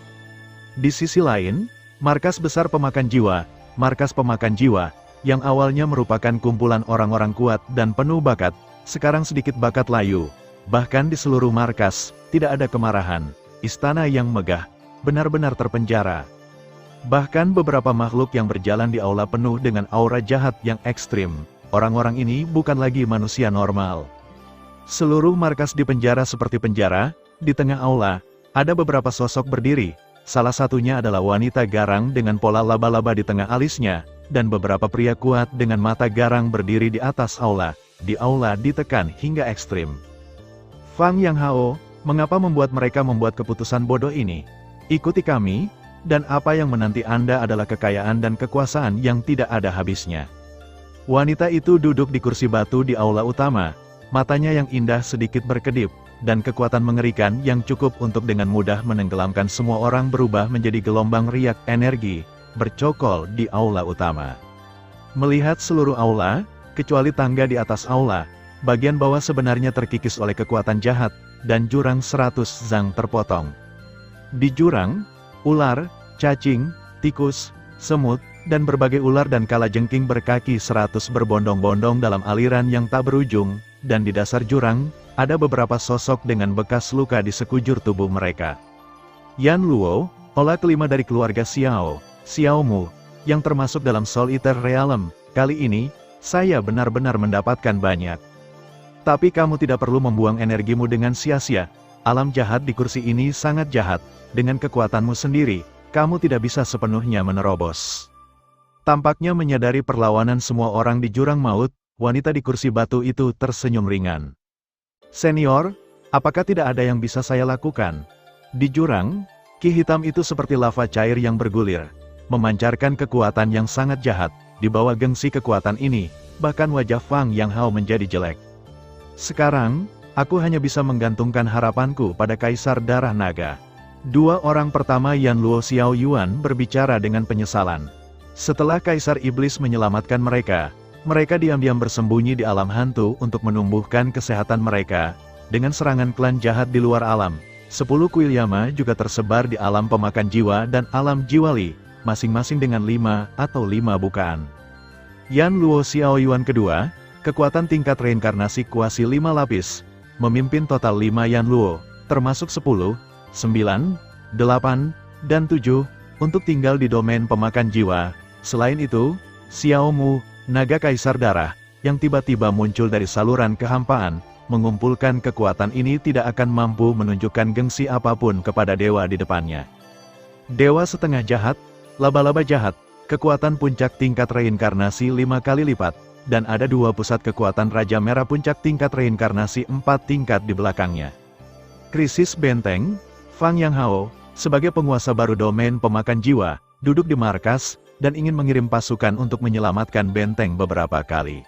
Di sisi lain, markas besar pemakan jiwa, markas pemakan jiwa, yang awalnya merupakan kumpulan orang-orang kuat dan penuh bakat, sekarang sedikit bakat layu. Bahkan di seluruh markas, tidak ada kemarahan. Istana yang megah, benar-benar terpenjara. Bahkan beberapa makhluk yang berjalan di aula penuh dengan aura jahat yang ekstrim. Orang-orang ini bukan lagi manusia normal. Seluruh markas di penjara seperti penjara. Di tengah aula, ada beberapa sosok berdiri. Salah satunya adalah wanita garang dengan pola laba-laba di tengah alisnya, dan beberapa pria kuat dengan mata garang berdiri di atas aula. Di aula ditekan hingga ekstrim. Fang Yang Hao, mengapa membuat mereka membuat keputusan bodoh ini? Ikuti kami, dan apa yang menanti Anda adalah kekayaan dan kekuasaan yang tidak ada habisnya. Wanita itu duduk di kursi batu di aula utama. Matanya yang indah sedikit berkedip, dan kekuatan mengerikan yang cukup untuk dengan mudah menenggelamkan semua orang berubah menjadi gelombang riak energi, bercokol di aula utama. Melihat seluruh aula, kecuali tangga di atas aula, bagian bawah sebenarnya terkikis oleh kekuatan jahat, dan jurang 100 zang terpotong. Di jurang, ular, cacing, tikus, semut, dan berbagai ular dan kalajengking berkaki 100 berbondong-bondong dalam aliran yang tak berujung, dan di dasar jurang, ada beberapa sosok dengan bekas luka di sekujur tubuh mereka. Yan Luo, olah kelima dari keluarga Xiao, Xiao Mu, yang termasuk dalam Soul Eater Realm, kali ini, saya benar-benar mendapatkan banyak. Tapi kamu tidak perlu membuang energimu dengan sia-sia. Alam jahat di kursi ini sangat jahat. Dengan kekuatanmu sendiri, kamu tidak bisa sepenuhnya menerobos. Tampaknya menyadari perlawanan semua orang di jurang maut, wanita di kursi batu itu tersenyum ringan. Senior, apakah tidak ada yang bisa saya lakukan? Di jurang, ki hitam itu seperti lava cair yang bergulir, memancarkan kekuatan yang sangat jahat. Di bawah gengsi kekuatan ini, bahkan wajah Fang Yang Hao menjadi jelek. Sekarang, aku hanya bisa menggantungkan harapanku pada Kaisar Darah Naga. Dua orang pertama Yan Luo Xiao Yuan berbicara dengan penyesalan. Setelah Kaisar Iblis menyelamatkan mereka, mereka diam-diam bersembunyi di alam hantu untuk menumbuhkan kesehatan mereka. Dengan serangan klan jahat di luar alam, 10 kuil Yama juga tersebar di alam pemakan jiwa dan alam jiwali, masing-masing dengan 5 atau 5 bukaan. Yan Luo Xiao Yuan kedua, kekuatan tingkat reinkarnasi kuasi 5 lapis, memimpin total 5 Yan Luo, termasuk 10, 9, 8, dan 7, untuk tinggal di domain pemakan jiwa. Selain itu, Xiao Mu, naga Kaisar Darah, yang tiba-tiba muncul dari saluran kehampaan, mengumpulkan kekuatan ini tidak akan mampu menunjukkan gengsi apapun kepada dewa di depannya. Dewa setengah jahat, laba-laba jahat, kekuatan puncak tingkat reinkarnasi 5 kali lipat, dan ada 2 pusat kekuatan Raja Merah puncak tingkat reinkarnasi 4 tingkat di belakangnya. Krisis benteng, Fang Yang Hao, sebagai penguasa baru domain pemakan jiwa, duduk di markas, dan ingin mengirim pasukan untuk menyelamatkan benteng beberapa kali.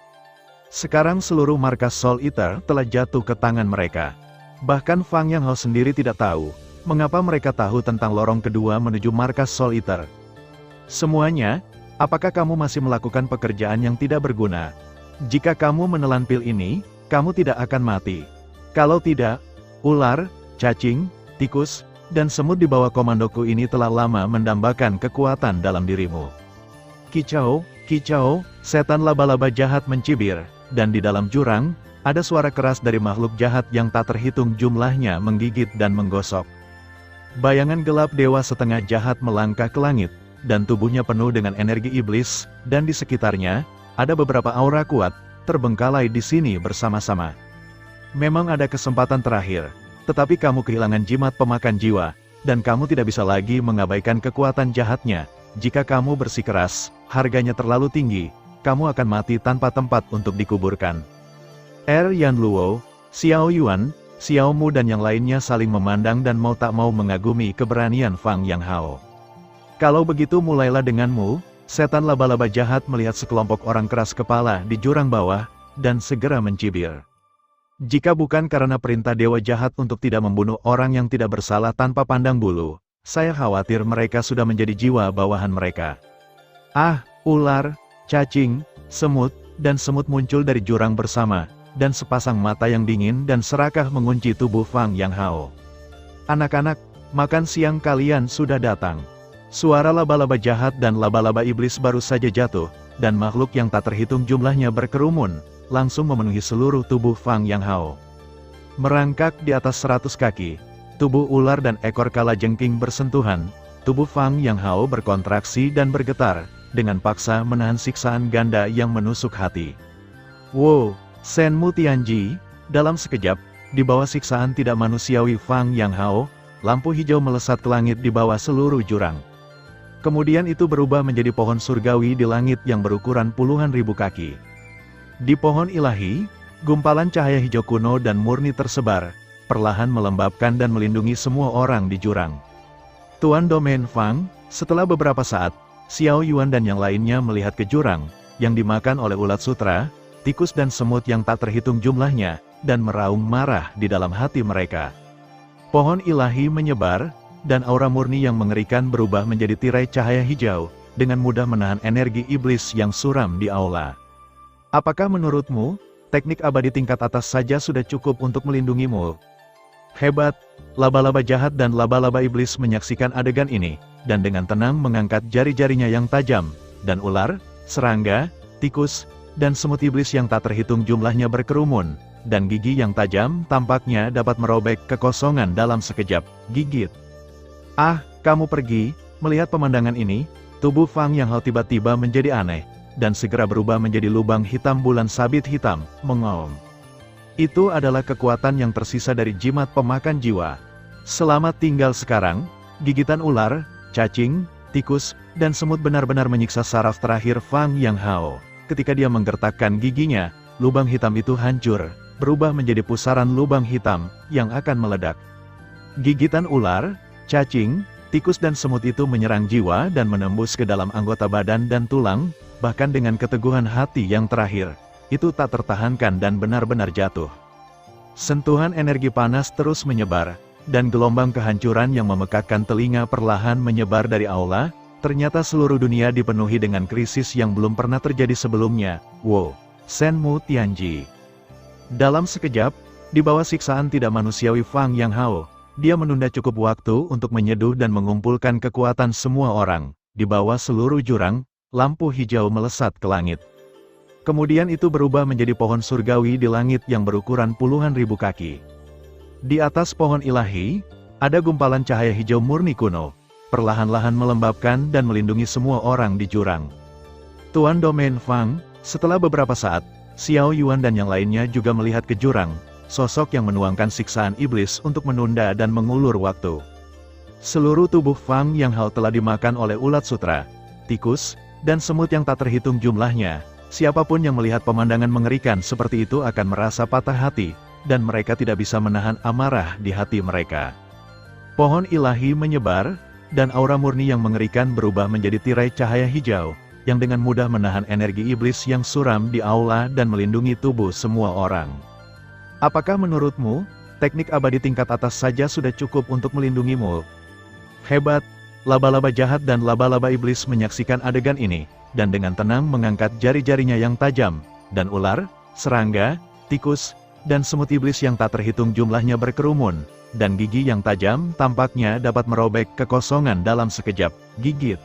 Sekarang seluruh markas Soul Eater telah jatuh ke tangan mereka. Bahkan Fang Yang Hao sendiri tidak tahu, mengapa mereka tahu tentang lorong kedua menuju markas Soul Eater. Semuanya, apakah kamu masih melakukan pekerjaan yang tidak berguna? Jika kamu menelan pil ini, kamu tidak akan mati. Kalau tidak, ular, cacing, tikus, dan semut di bawah komandoku ini telah lama mendambakan kekuatan dalam dirimu. Kicau, kicau, setan laba-laba jahat mencibir, dan di dalam jurang, ada suara keras dari makhluk jahat yang tak terhitung jumlahnya menggigit dan menggosok. Bayangan gelap dewa setengah jahat melangkah ke langit, dan tubuhnya penuh dengan energi iblis, dan di sekitarnya, ada beberapa aura kuat, terbengkalai di sini bersama-sama. Memang ada kesempatan terakhir, tetapi kamu kehilangan jimat pemakan jiwa, dan kamu tidak bisa lagi mengabaikan kekuatan jahatnya. Jika kamu bersikeras, harganya terlalu tinggi, kamu akan mati tanpa tempat untuk dikuburkan. Yan Luo, Xiao Yuan, Xiao Mu dan yang lainnya saling memandang dan mau tak mau mengagumi keberanian Fang Yang Hao. Kalau begitu mulailah denganmu, setan laba-laba jahat melihat sekelompok orang keras kepala di jurang bawah, dan segera mencibir. Jika bukan karena perintah dewa jahat untuk tidak membunuh orang yang tidak bersalah tanpa pandang bulu, saya khawatir mereka sudah menjadi jiwa bawahan mereka. Ah, ular, cacing, semut, dan semut muncul dari jurang bersama, dan sepasang mata yang dingin dan serakah mengunci tubuh Fang Yang Hao. Anak-anak, makan siang kalian sudah datang. Suara laba-laba jahat dan laba-laba iblis baru saja jatuh, dan makhluk yang tak terhitung jumlahnya berkerumun, langsung memenuhi seluruh tubuh Fang Yang Hao. Merangkak di atas 100 kaki, tubuh ular dan ekor kalajengking bersentuhan, tubuh Fang Yang Hao berkontraksi dan bergetar, dengan paksa menahan siksaan ganda yang menusuk hati. Wow, Shenmu Tianji, dalam sekejap, di bawah siksaan tidak manusiawi Fang Yang Hao, lampu hijau melesat ke langit di bawah seluruh jurang. Kemudian itu berubah menjadi pohon surgawi di langit yang berukuran puluhan ribu kaki. Di pohon ilahi, gumpalan cahaya hijau kuno dan murni tersebar, perlahan melembabkan dan melindungi semua orang di jurang. Tuan Domain Fang, setelah beberapa saat, Xiao Yuan dan yang lainnya melihat ke jurang, yang dimakan oleh ulat sutra, tikus dan semut yang tak terhitung jumlahnya, dan meraung marah di dalam hati mereka. Pohon ilahi menyebar, dan aura murni yang mengerikan berubah menjadi tirai cahaya hijau, dengan mudah menahan energi iblis yang suram di aula. Apakah menurutmu, teknik abadi tingkat atas saja sudah cukup untuk melindungimu? Hebat! Laba-laba jahat dan laba-laba iblis menyaksikan adegan ini, dan dengan tenang mengangkat jari-jarinya yang tajam, dan ular, serangga, tikus, dan semut iblis yang tak terhitung jumlahnya berkerumun, dan gigi yang tajam tampaknya dapat merobek kekosongan dalam sekejap. Gigit! Ah, kamu pergi. Melihat pemandangan ini, tubuh Fang Yang Hao tiba-tiba menjadi aneh, dan segera berubah menjadi lubang hitam bulan sabit hitam, mengaum. Itu adalah kekuatan yang tersisa dari jimat pemakan jiwa. Selamat tinggal sekarang. Gigitan ular, cacing, tikus, dan semut benar-benar menyiksa saraf terakhir Fang Yang Hao. Ketika dia menggertakkan giginya, lubang hitam itu hancur, berubah menjadi pusaran lubang hitam, yang akan meledak. Gigitan ular, cacing, tikus dan semut itu menyerang jiwa dan menembus ke dalam anggota badan dan tulang, bahkan dengan keteguhan hati yang terakhir, itu tak tertahankan dan benar-benar jatuh. Sentuhan energi panas terus menyebar, dan gelombang kehancuran yang memekakkan telinga perlahan menyebar dari aula. Ternyata seluruh dunia dipenuhi dengan krisis yang belum pernah terjadi sebelumnya. Wow, Shenmu Tianji. Dalam sekejap, di bawah siksaan tidak manusiawi Fang Yang Hao, dia menunda cukup waktu untuk menyeduh dan mengumpulkan kekuatan semua orang. Di bawah seluruh jurang, lampu hijau melesat ke langit. Kemudian itu berubah menjadi pohon surgawi di langit yang berukuran puluhan ribu kaki. Di atas pohon ilahi, ada gumpalan cahaya hijau murni kuno, perlahan-lahan melembabkan dan melindungi semua orang di jurang. Tuan Domain Fang, setelah beberapa saat, Xiao Yuan dan yang lainnya juga melihat ke jurang, sosok yang menuangkan siksaan iblis untuk menunda dan mengulur waktu. Seluruh tubuh Fang Yang Hao telah dimakan oleh ulat sutra, tikus, dan semut yang tak terhitung jumlahnya. Siapapun yang melihat pemandangan mengerikan seperti itu akan merasa patah hati, dan mereka tidak bisa menahan amarah di hati mereka. Pohon ilahi menyebar, dan aura murni yang mengerikan berubah menjadi tirai cahaya hijau, yang dengan mudah menahan energi iblis yang suram di aula dan melindungi tubuh semua orang. Apakah menurutmu, teknik abadi tingkat atas saja sudah cukup untuk melindungimu? Hebat! Laba-laba jahat dan laba-laba iblis menyaksikan adegan ini, dan dengan tenang mengangkat jari-jarinya yang tajam, dan ular, serangga, tikus, dan semut iblis yang tak terhitung jumlahnya berkerumun, dan gigi yang tajam tampaknya dapat merobek kekosongan dalam sekejap. Gigit!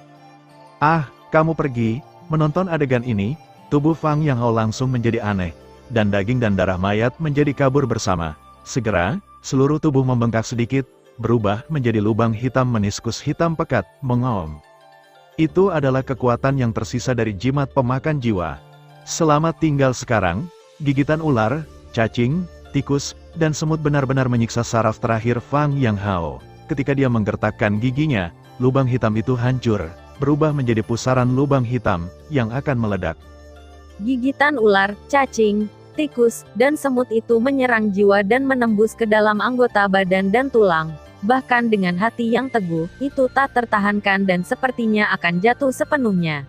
Ah, kamu pergi. Menonton adegan ini, tubuh Fang Yang Hao langsung menjadi aneh, dan daging dan darah mayat menjadi kabur bersama. Segera, seluruh tubuh membengkak sedikit, berubah menjadi lubang hitam meniskus hitam pekat, mengaum. Itu adalah kekuatan yang tersisa dari jimat pemakan jiwa. Selamat tinggal sekarang. Gigitan ular, cacing, tikus, dan semut benar-benar menyiksa saraf terakhir Fang Yang Hao. Ketika dia menggertakkan giginya, lubang hitam itu hancur, berubah menjadi pusaran lubang hitam, yang akan meledak. Gigitan ular, cacing, tikus, dan semut itu menyerang jiwa dan menembus ke dalam anggota badan dan tulang. Bahkan dengan hati yang teguh, itu tak tertahankan dan sepertinya akan jatuh sepenuhnya.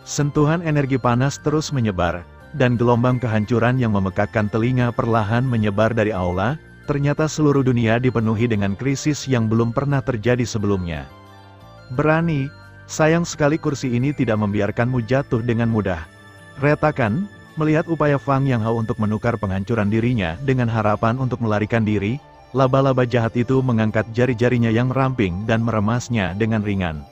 Sentuhan energi panas terus menyebar, dan gelombang kehancuran yang memekakkan telinga perlahan menyebar dari aula. Ternyata seluruh dunia dipenuhi dengan krisis yang belum pernah terjadi sebelumnya. Berani, sayang sekali kursi ini tidak membiarkanmu jatuh dengan mudah. Retakan, melihat upaya Fang Yang Hao untuk menukar penghancuran dirinya dengan harapan untuk melarikan diri, laba-laba jahat itu mengangkat jari-jarinya yang ramping dan meremasnya dengan ringan.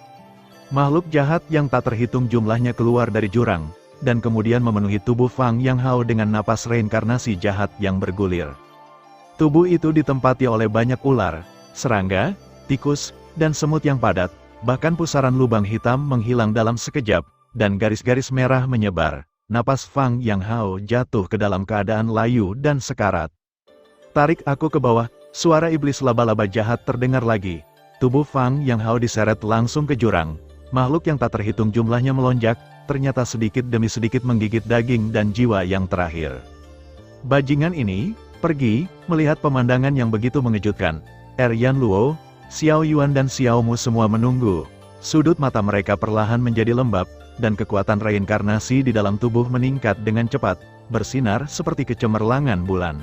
Makhluk jahat yang tak terhitung jumlahnya keluar dari jurang, dan kemudian memenuhi tubuh Fang Yang Hao dengan napas reinkarnasi jahat yang bergulir. Tubuh itu ditempati oleh banyak ular, serangga, tikus, dan semut yang padat, bahkan pusaran lubang hitam menghilang dalam sekejap, dan garis-garis merah menyebar. Napas Fang Yang Hao jatuh ke dalam keadaan layu dan sekarat. Tarik aku ke bawah, suara iblis laba-laba jahat terdengar lagi. Tubuh Fang Yang Hao diseret langsung ke jurang. Makhluk yang tak terhitung jumlahnya melonjak, ternyata sedikit demi sedikit menggigit daging dan jiwa yang terakhir. Bajingan ini pergi, melihat pemandangan yang begitu mengejutkan. Yan Luo, Xiao Yuan dan Xiao Mu semua menunggu. Sudut mata mereka perlahan menjadi lembab, dan kekuatan reinkarnasi di dalam tubuh meningkat dengan cepat, bersinar seperti kecemerlangan bulan.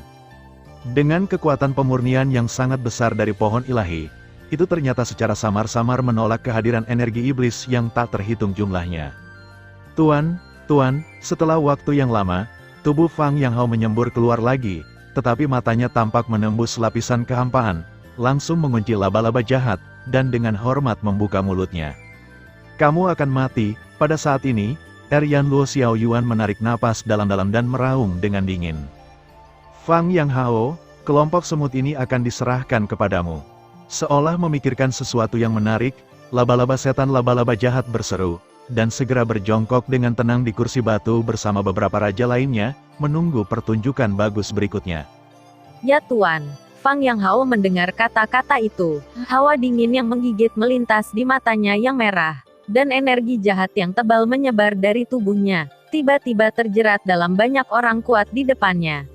Dengan kekuatan pemurnian yang sangat besar dari pohon ilahi, itu ternyata secara samar-samar menolak kehadiran energi iblis yang tak terhitung jumlahnya. Tuan, setelah waktu yang lama, tubuh Fang Yang Hao menyembur keluar lagi, tetapi matanya tampak menembus lapisan kehampaan, langsung mengunci laba-laba jahat, dan dengan hormat membuka mulutnya. Kamu akan mati. Pada saat ini, Yan Luo Xiao Yuan menarik napas dalam-dalam dan meraung dengan dingin. Fang Yang Hao, kelompok semut ini akan diserahkan kepadamu. Seolah memikirkan sesuatu yang menarik, laba-laba setan laba-laba jahat berseru, dan segera berjongkok dengan tenang di kursi batu bersama beberapa raja lainnya, menunggu pertunjukan bagus berikutnya. Ya Tuan. Fang Yang Hao mendengar kata-kata itu. Hawa dingin yang menggigit melintas di matanya yang merah. Dan energi jahat yang tebal menyebar dari tubuhnya, tiba-tiba terjerat dalam banyak orang kuat di depannya.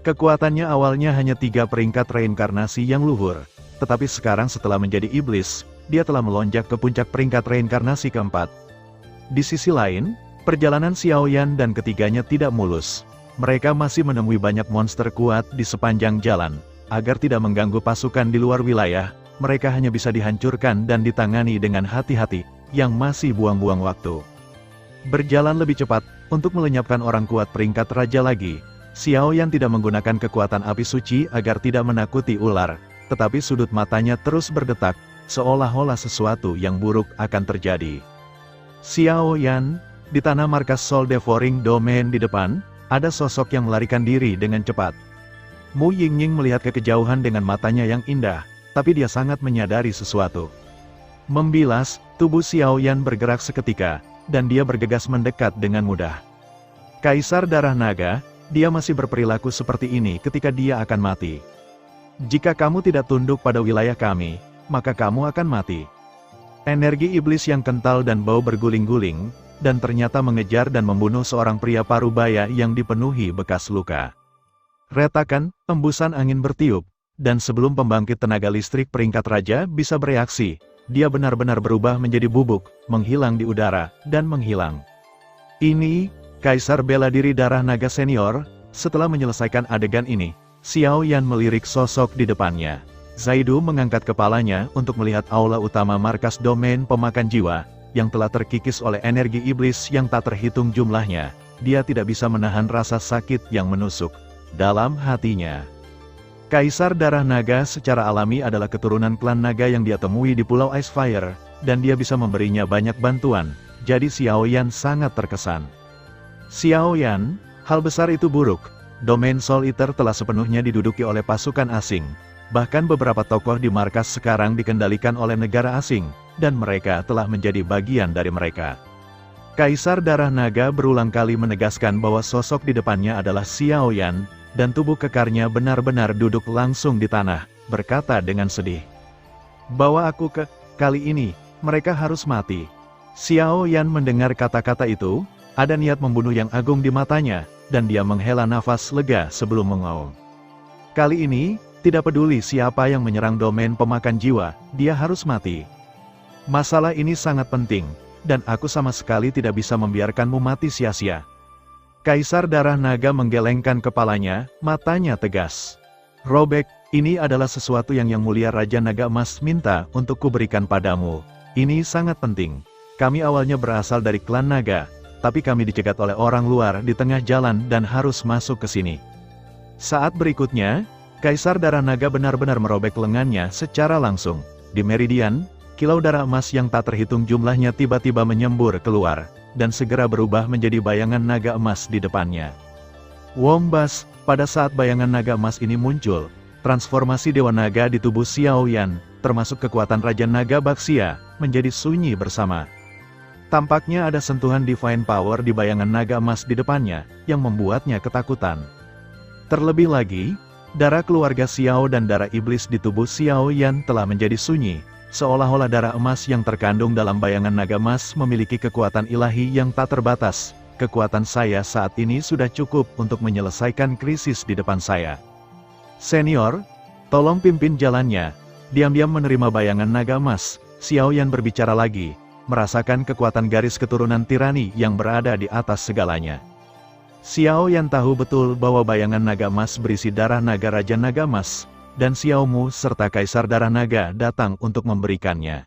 Kekuatannya awalnya hanya 3 peringkat reinkarnasi yang luhur, tetapi sekarang setelah menjadi iblis, dia telah melonjak ke puncak peringkat reinkarnasi keempat. Di sisi lain, perjalanan Xiao Yan dan ketiganya tidak mulus. Mereka masih menemui banyak monster kuat di sepanjang jalan. Agar tidak mengganggu pasukan di luar wilayah, mereka hanya bisa dihancurkan dan ditangani dengan hati-hati, yang masih buang-buang waktu. Berjalan lebih cepat, untuk melenyapkan orang kuat peringkat raja lagi, Xiao Yan tidak menggunakan kekuatan api suci agar tidak menakuti ular, tetapi sudut matanya terus berdetak, seolah-olah sesuatu yang buruk akan terjadi. Xiao Yan, di tanah markas Soul Devouring Domain di depan, ada sosok yang melarikan diri dengan cepat. Mu Yingying melihat ke kejauhan dengan matanya yang indah, tapi dia sangat menyadari sesuatu. Membilas, tubuh Xiao Yan bergerak seketika, dan dia bergegas mendekat dengan mudah. Kaisar Darah Naga, dia masih berperilaku seperti ini ketika dia akan mati. Jika kamu tidak tunduk pada wilayah kami, maka kamu akan mati. Energi iblis yang kental dan bau berguling-guling, dan ternyata mengejar dan membunuh seorang pria parubaya yang dipenuhi bekas luka. Retakan, embusan angin bertiup, dan sebelum pembangkit tenaga listrik peringkat raja bisa bereaksi, dia benar-benar berubah menjadi bubuk, menghilang di udara, dan menghilang. Ini, Kaisar Bela Diri Darah Naga Senior. Setelah menyelesaikan adegan ini, Xiao Yan melirik sosok di depannya. Zaidu mengangkat kepalanya untuk melihat aula utama markas domain pemakan jiwa, yang telah terkikis oleh energi iblis yang tak terhitung jumlahnya. Dia tidak bisa menahan rasa sakit yang menusuk dalam hatinya. Kaisar Darah Naga secara alami adalah keturunan klan naga yang dia temui di Pulau Icefire, dan dia bisa memberinya banyak bantuan, jadi Xiao Yan sangat terkesan. Xiao Yan, hal besar itu buruk. Domain Soul Eater telah sepenuhnya diduduki oleh pasukan asing. Bahkan beberapa tokoh di markas sekarang dikendalikan oleh negara asing, dan mereka telah menjadi bagian dari mereka. Kaisar Darah Naga berulang kali menegaskan bahwa sosok di depannya adalah Xiao Yan, dan tubuh kekarnya benar-benar duduk langsung di tanah, berkata dengan sedih. Bawa aku ke, kali ini, mereka harus mati. Xiao Yan mendengar kata-kata itu, ada niat membunuh yang agung di matanya, dan dia menghela nafas lega sebelum mengaum. Kali ini, tidak peduli siapa yang menyerang domain pemakan jiwa, dia harus mati. Masalah ini sangat penting, dan aku sama sekali tidak bisa membiarkanmu mati sia-sia. Kaisar Darah Naga menggelengkan kepalanya, matanya tegas. Robek, ini adalah sesuatu yang Mulia Raja Naga Emas minta untuk kuberikan padamu. Ini sangat penting. Kami awalnya berasal dari klan naga, tapi kami dicegat oleh orang luar di tengah jalan dan harus masuk ke sini. Saat berikutnya, Kaisar Darah Naga benar-benar merobek lengannya secara langsung. Di Meridian, kilau darah emas yang tak terhitung jumlahnya tiba-tiba menyembur keluar, dan segera berubah menjadi bayangan naga emas di depannya. Wombas, pada saat bayangan naga emas ini muncul, transformasi Dewa Naga di tubuh Xiao Yan, termasuk kekuatan Raja Naga Baxia, menjadi sunyi bersama. Tampaknya ada sentuhan divine power di bayangan naga emas di depannya, yang membuatnya ketakutan. Terlebih lagi, darah keluarga Xiao dan darah iblis di tubuh Xiao Yan telah menjadi sunyi, seolah-olah darah emas yang terkandung dalam bayangan naga emas memiliki kekuatan ilahi yang tak terbatas. Kekuatan saya saat ini sudah cukup untuk menyelesaikan krisis di depan saya. Senior, tolong pimpin jalannya. Diam-diam menerima bayangan naga emas, Xiao Yan berbicara lagi, merasakan kekuatan garis keturunan tirani yang berada di atas segalanya. Xiao Yan tahu betul bahwa bayangan naga emas berisi darah naga Raja Naga Emas, dan Xiao Mu serta Kaisar Darah Naga datang untuk memberikannya.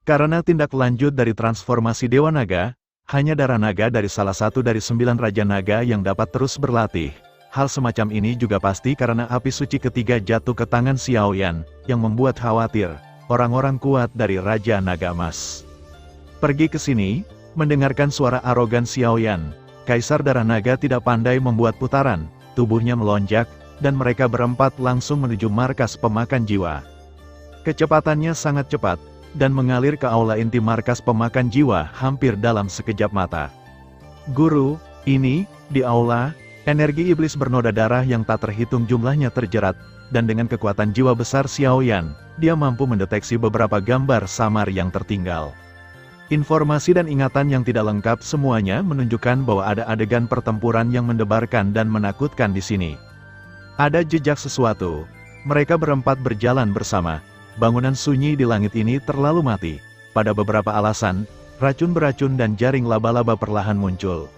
Karena tindak lanjut dari transformasi Dewa Naga, hanya darah naga dari salah satu dari 9 Raja Naga yang dapat terus berlatih. Hal semacam ini juga pasti karena api suci ketiga jatuh ke tangan Xiao Yan, yang membuat khawatir orang-orang kuat dari Raja Naga Emas. Pergi ke sini, mendengarkan suara arogan Xiao Yan, Kaisar Darah Naga tidak pandai membuat putaran, tubuhnya melonjak, dan mereka berempat langsung menuju markas pemakan jiwa. Kecepatannya sangat cepat, dan mengalir ke aula inti markas pemakan jiwa hampir dalam sekejap mata. Guru, ini, di aula, energi iblis bernoda darah yang tak terhitung jumlahnya terjerat, dan dengan kekuatan jiwa besar Xiao Yan, dia mampu mendeteksi beberapa gambar samar yang tertinggal. Informasi dan ingatan yang tidak lengkap semuanya menunjukkan bahwa ada adegan pertempuran yang mendebarkan dan menakutkan di sini. Ada jejak sesuatu. Mereka berempat berjalan bersama. Bangunan sunyi di langit ini terlalu mati. Pada beberapa alasan, racun beracun dan jaring laba-laba perlahan muncul.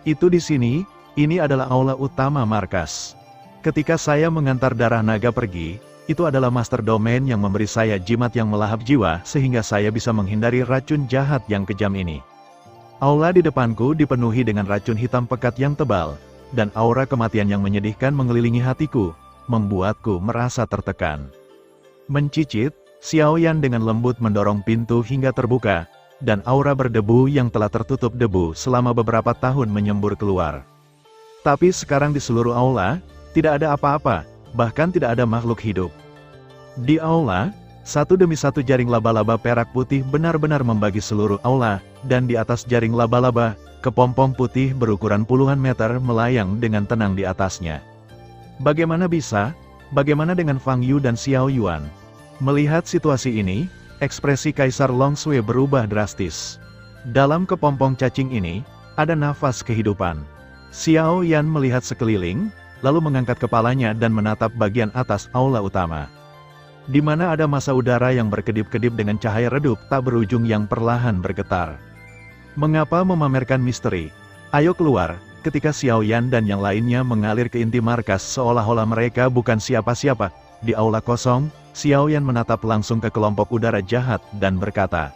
Itu di sini, ini adalah aula utama markas. Ketika saya mengantar darah naga pergi, itu adalah master domain yang memberi saya jimat yang melahap jiwa sehingga saya bisa menghindari racun jahat yang kejam ini. Aula di depanku dipenuhi dengan racun hitam pekat yang tebal, dan aura kematian yang menyedihkan mengelilingi hatiku, membuatku merasa tertekan. Mencicit, Xiao Yan dengan lembut mendorong pintu hingga terbuka, dan aura berdebu yang telah tertutup debu selama beberapa tahun menyembur keluar. Tapi sekarang di seluruh aula, tidak ada apa-apa, bahkan tidak ada makhluk hidup. Di aula, satu demi satu jaring laba-laba perak putih benar-benar membagi seluruh aula, dan di atas jaring laba-laba, kepompong putih berukuran puluhan meter melayang dengan tenang di atasnya. Bagaimana bisa? Bagaimana dengan Fang Yu dan Xiao Yuan? Melihat situasi ini, ekspresi Kaisar Long Sui berubah drastis. Dalam kepompong cacing ini, ada nafas kehidupan. Xiao Yan melihat sekeliling, lalu mengangkat kepalanya dan menatap bagian atas aula utama. Di mana ada massa udara yang berkedip-kedip dengan cahaya redup tak berujung yang perlahan bergetar. Mengapa memamerkan misteri? Ayo keluar. Ketika Xiao Yan dan yang lainnya mengalir ke inti markas seolah-olah mereka bukan siapa-siapa, di aula kosong, Xiao Yan menatap langsung ke kelompok udara jahat dan berkata,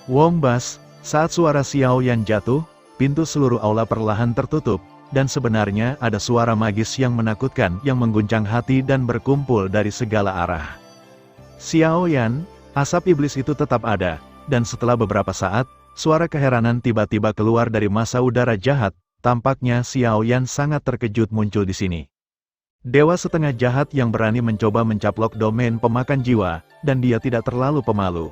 "Wombas." Saat suara Xiao Yan jatuh, pintu seluruh aula perlahan tertutup, dan sebenarnya ada suara magis yang menakutkan yang mengguncang hati dan berkumpul dari segala arah. Xiao Yan, asap iblis itu tetap ada, dan setelah beberapa saat, suara keheranan tiba-tiba keluar dari massa udara jahat. Tampaknya Xiao Yan sangat terkejut muncul di sini. Dewa setengah jahat yang berani mencoba mencaplok domain pemakan jiwa, dan dia tidak terlalu pemalu.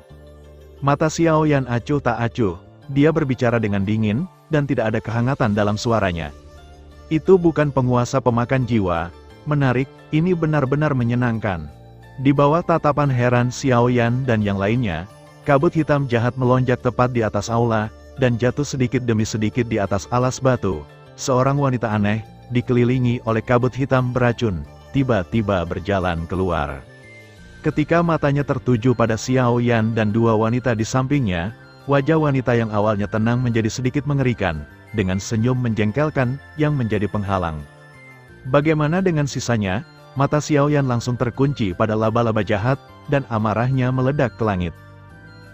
Mata Xiao Yan acuh tak acuh, dia berbicara dengan dingin, dan tidak ada kehangatan dalam suaranya. Itu bukan penguasa pemakan jiwa, menarik, ini benar-benar menyenangkan. Di bawah tatapan heran Xiao Yan dan yang lainnya, kabut hitam jahat melonjak tepat di atas aula, dan jatuh sedikit demi sedikit di atas alas batu. Seorang wanita aneh, dikelilingi oleh kabut hitam beracun, tiba-tiba berjalan keluar. Ketika matanya tertuju pada Xiao Yan dan dua wanita di sampingnya, wajah wanita yang awalnya tenang menjadi sedikit mengerikan, dengan senyum menjengkelkan yang menjadi penghalang. Bagaimana dengan sisanya? Mata Xiao Yan langsung terkunci pada laba-laba jahat, dan amarahnya meledak ke langit.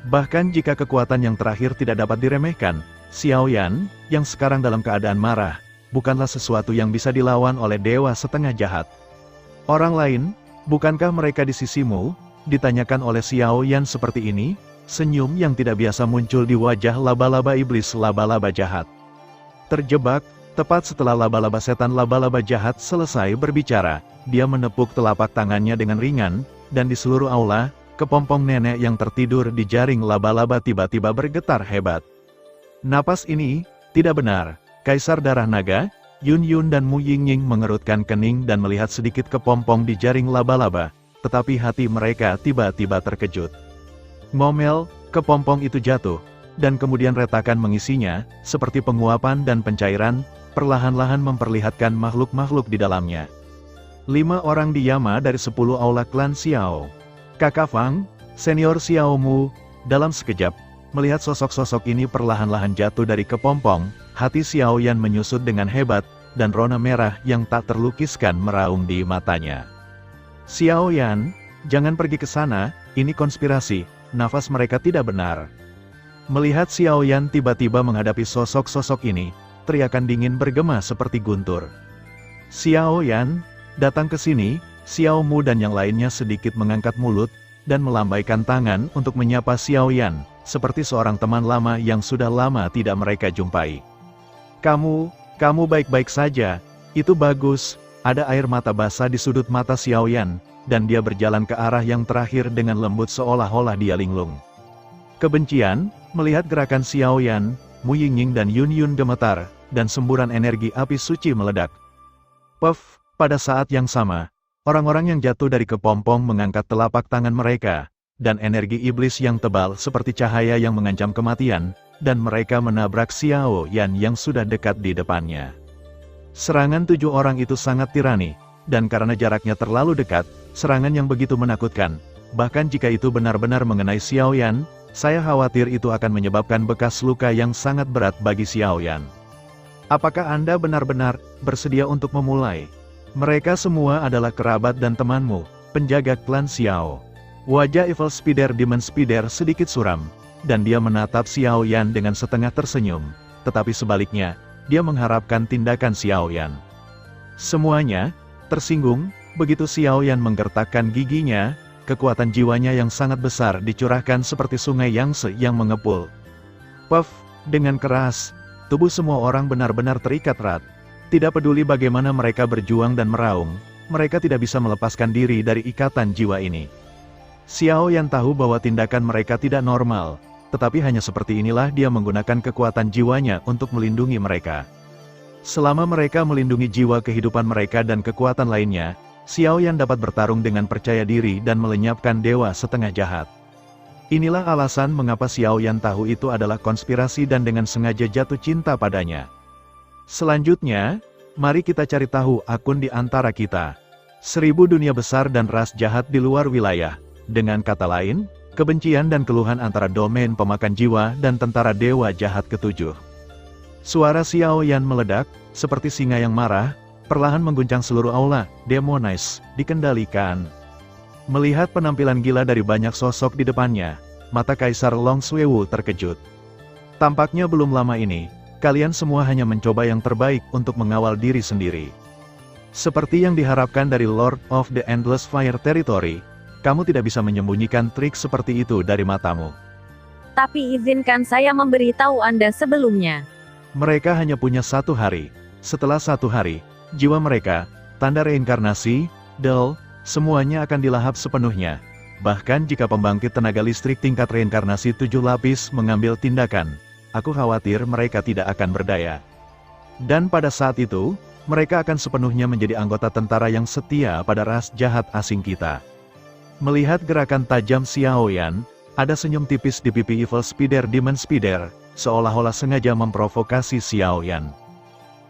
Bahkan jika kekuatan yang terakhir tidak dapat diremehkan, Xiao Yan, yang sekarang dalam keadaan marah, bukanlah sesuatu yang bisa dilawan oleh dewa setengah jahat. Orang lain, bukankah mereka di sisimu? Ditanyakan oleh Xiao Yan seperti ini, senyum yang tidak biasa muncul di wajah laba-laba iblis laba-laba jahat. Terjebak, tepat setelah laba-laba setan laba-laba jahat selesai berbicara, dia menepuk telapak tangannya dengan ringan, dan di seluruh aula, kepompong nenek yang tertidur di jaring laba-laba tiba-tiba bergetar hebat. Napas ini, tidak benar. Kaisar Darah Naga, Yun Yun dan Mu Yingying mengerutkan kening dan melihat sedikit kepompong di jaring laba-laba, tetapi hati mereka tiba-tiba terkejut. Ngomel, kepompong itu jatuh, dan kemudian retakan mengisinya, seperti penguapan dan pencairan, perlahan-lahan memperlihatkan makhluk-makhluk di dalamnya. 5 orang di Yama dari 10 aula klan Xiao. Kakak Fang, senior Xiao Mu, dalam sekejap, melihat sosok-sosok ini perlahan-lahan jatuh dari kepompong, hati Xiao Yan menyusut dengan hebat, dan rona merah yang tak terlukiskan meraung di matanya. Xiao Yan, jangan pergi ke sana, ini konspirasi, nafas mereka tidak benar. Melihat Xiao Yan tiba-tiba menghadapi sosok-sosok ini, teriakan dingin bergema seperti guntur. Xiao Yan, datang ke sini. Xiao Mu dan yang lainnya sedikit mengangkat mulut, dan melambaikan tangan untuk menyapa Xiao Yan, seperti seorang teman lama yang sudah lama tidak mereka jumpai. Kamu baik-baik saja, itu bagus. Ada air mata basah di sudut mata Xiao Yan, dan dia berjalan ke arah yang terakhir dengan lembut seolah-olah dia linglung. Kebencian, melihat gerakan Xiao Yan, Mu Yingying dan Yun Yun gemetar, dan semburan energi api suci meledak. Puff, pada saat yang sama, orang-orang yang jatuh dari kepompong mengangkat telapak tangan mereka, dan energi iblis yang tebal seperti cahaya yang mengancam kematian, dan mereka menabrak Xiao Yan yang sudah dekat di depannya. Serangan 7 orang itu sangat tirani, dan karena jaraknya terlalu dekat, serangan yang begitu menakutkan. Bahkan jika itu benar-benar mengenai Xiao Yan, saya khawatir itu akan menyebabkan bekas luka yang sangat berat bagi Xiao Yan. Apakah Anda benar-benar bersedia untuk memulai? Mereka semua adalah kerabat dan temanmu, penjaga klan Xiao. Wajah Evil Spider Demon Spider sedikit suram, dan dia menatap Xiao Yan dengan setengah tersenyum, tetapi sebaliknya, dia mengharapkan tindakan Xiao Yan. Semuanya tersinggung, begitu Xiao Yan menggertakkan giginya, kekuatan jiwanya yang sangat besar dicurahkan seperti sungai Yangtze yang mengepul. Puff, dengan keras, tubuh semua orang benar-benar terikat erat. Tidak peduli bagaimana mereka berjuang dan meraung, mereka tidak bisa melepaskan diri dari ikatan jiwa ini. Xiao Yan tahu bahwa tindakan mereka tidak normal, tetapi hanya seperti inilah dia menggunakan kekuatan jiwanya untuk melindungi mereka. Selama mereka melindungi jiwa kehidupan mereka dan kekuatan lainnya, Xiao Yan dapat bertarung dengan percaya diri dan melenyapkan dewa setengah jahat. Inilah alasan mengapa Xiao Yan tahu itu adalah konspirasi dan dengan sengaja jatuh cinta padanya. Selanjutnya, mari kita cari tahu akun di antara kita. 1000 dunia besar dan ras jahat di luar wilayah. Dengan kata lain, kebencian dan keluhan antara domain pemakan jiwa dan tentara dewa jahat ketujuh. Suara Xiao Yan meledak, seperti singa yang marah, perlahan mengguncang seluruh aula. Demonize, dikendalikan. Melihat penampilan gila dari banyak sosok di depannya, mata Kaisar Long Xuewu terkejut. Tampaknya belum lama ini, kalian semua hanya mencoba yang terbaik untuk mengawal diri sendiri. Seperti yang diharapkan dari Lord of the Endless Fire Territory, kamu tidak bisa menyembunyikan trik seperti itu dari matamu. Tapi izinkan saya memberitahu Anda sebelumnya. Mereka hanya punya 1 hari. Setelah 1 hari, jiwa mereka, tanda reinkarnasi, Del, semuanya akan dilahap sepenuhnya. Bahkan jika pembangkit tenaga listrik tingkat reinkarnasi 7 lapis mengambil tindakan, aku khawatir mereka tidak akan berdaya. Dan pada saat itu, mereka akan sepenuhnya menjadi anggota tentara yang setia pada ras jahat asing kita. Melihat gerakan tajam Xiao Yan, ada senyum tipis di pipi Evil Spider Demon Spider, seolah-olah sengaja memprovokasi Xiao Yan.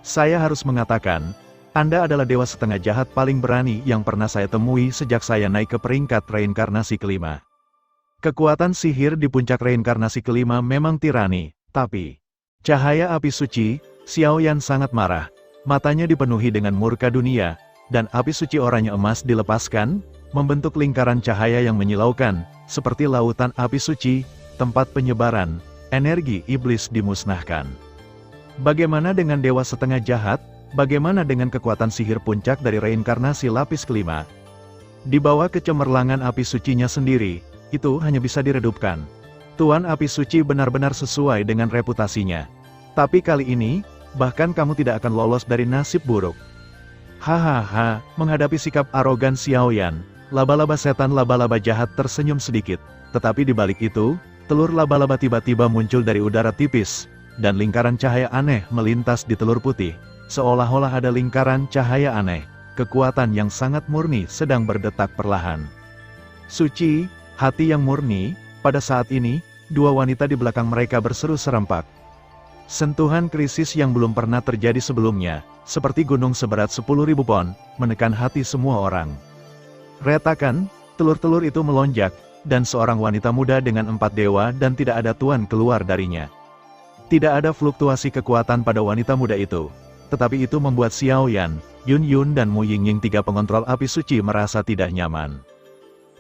Saya harus mengatakan, Anda adalah dewa setengah jahat paling berani yang pernah saya temui sejak saya naik ke peringkat reinkarnasi kelima. Kekuatan sihir di puncak reinkarnasi kelima memang tirani, tapi cahaya api suci, Xiao Yan sangat marah. Matanya dipenuhi dengan murka dunia, dan api suci oranye emas dilepaskan, membentuk lingkaran cahaya yang menyilaukan, seperti lautan api suci, tempat penyebaran, energi iblis dimusnahkan. Bagaimana dengan dewa setengah jahat? Bagaimana dengan kekuatan sihir puncak dari reinkarnasi lapis kelima? Di bawah kecemerlangan api sucinya sendiri, itu hanya bisa diredupkan. Tuan api suci benar-benar sesuai dengan reputasinya. Tapi kali ini, bahkan kamu tidak akan lolos dari nasib buruk. Hahaha, menghadapi sikap arogan Xiaoyan, laba-laba setan laba-laba jahat tersenyum sedikit. Tetapi di balik itu, telur laba-laba tiba-tiba muncul dari udara tipis, dan lingkaran cahaya aneh melintas di telur putih. Seolah-olah ada lingkaran cahaya aneh. Kekuatan yang sangat murni sedang berdetak perlahan. Suci, hati yang murni, pada saat ini, dua wanita di belakang mereka berseru serempak. Sentuhan krisis yang belum pernah terjadi sebelumnya, seperti gunung seberat 10.000 pon, menekan hati semua orang. Retakan, telur-telur itu melonjak, dan seorang wanita muda dengan 4 dewa dan tidak ada tuan keluar darinya. Tidak ada fluktuasi kekuatan pada wanita muda itu. Tetapi itu membuat Xiaoyan, Yun Yun dan Mu Yingying 3 pengontrol api suci merasa tidak nyaman.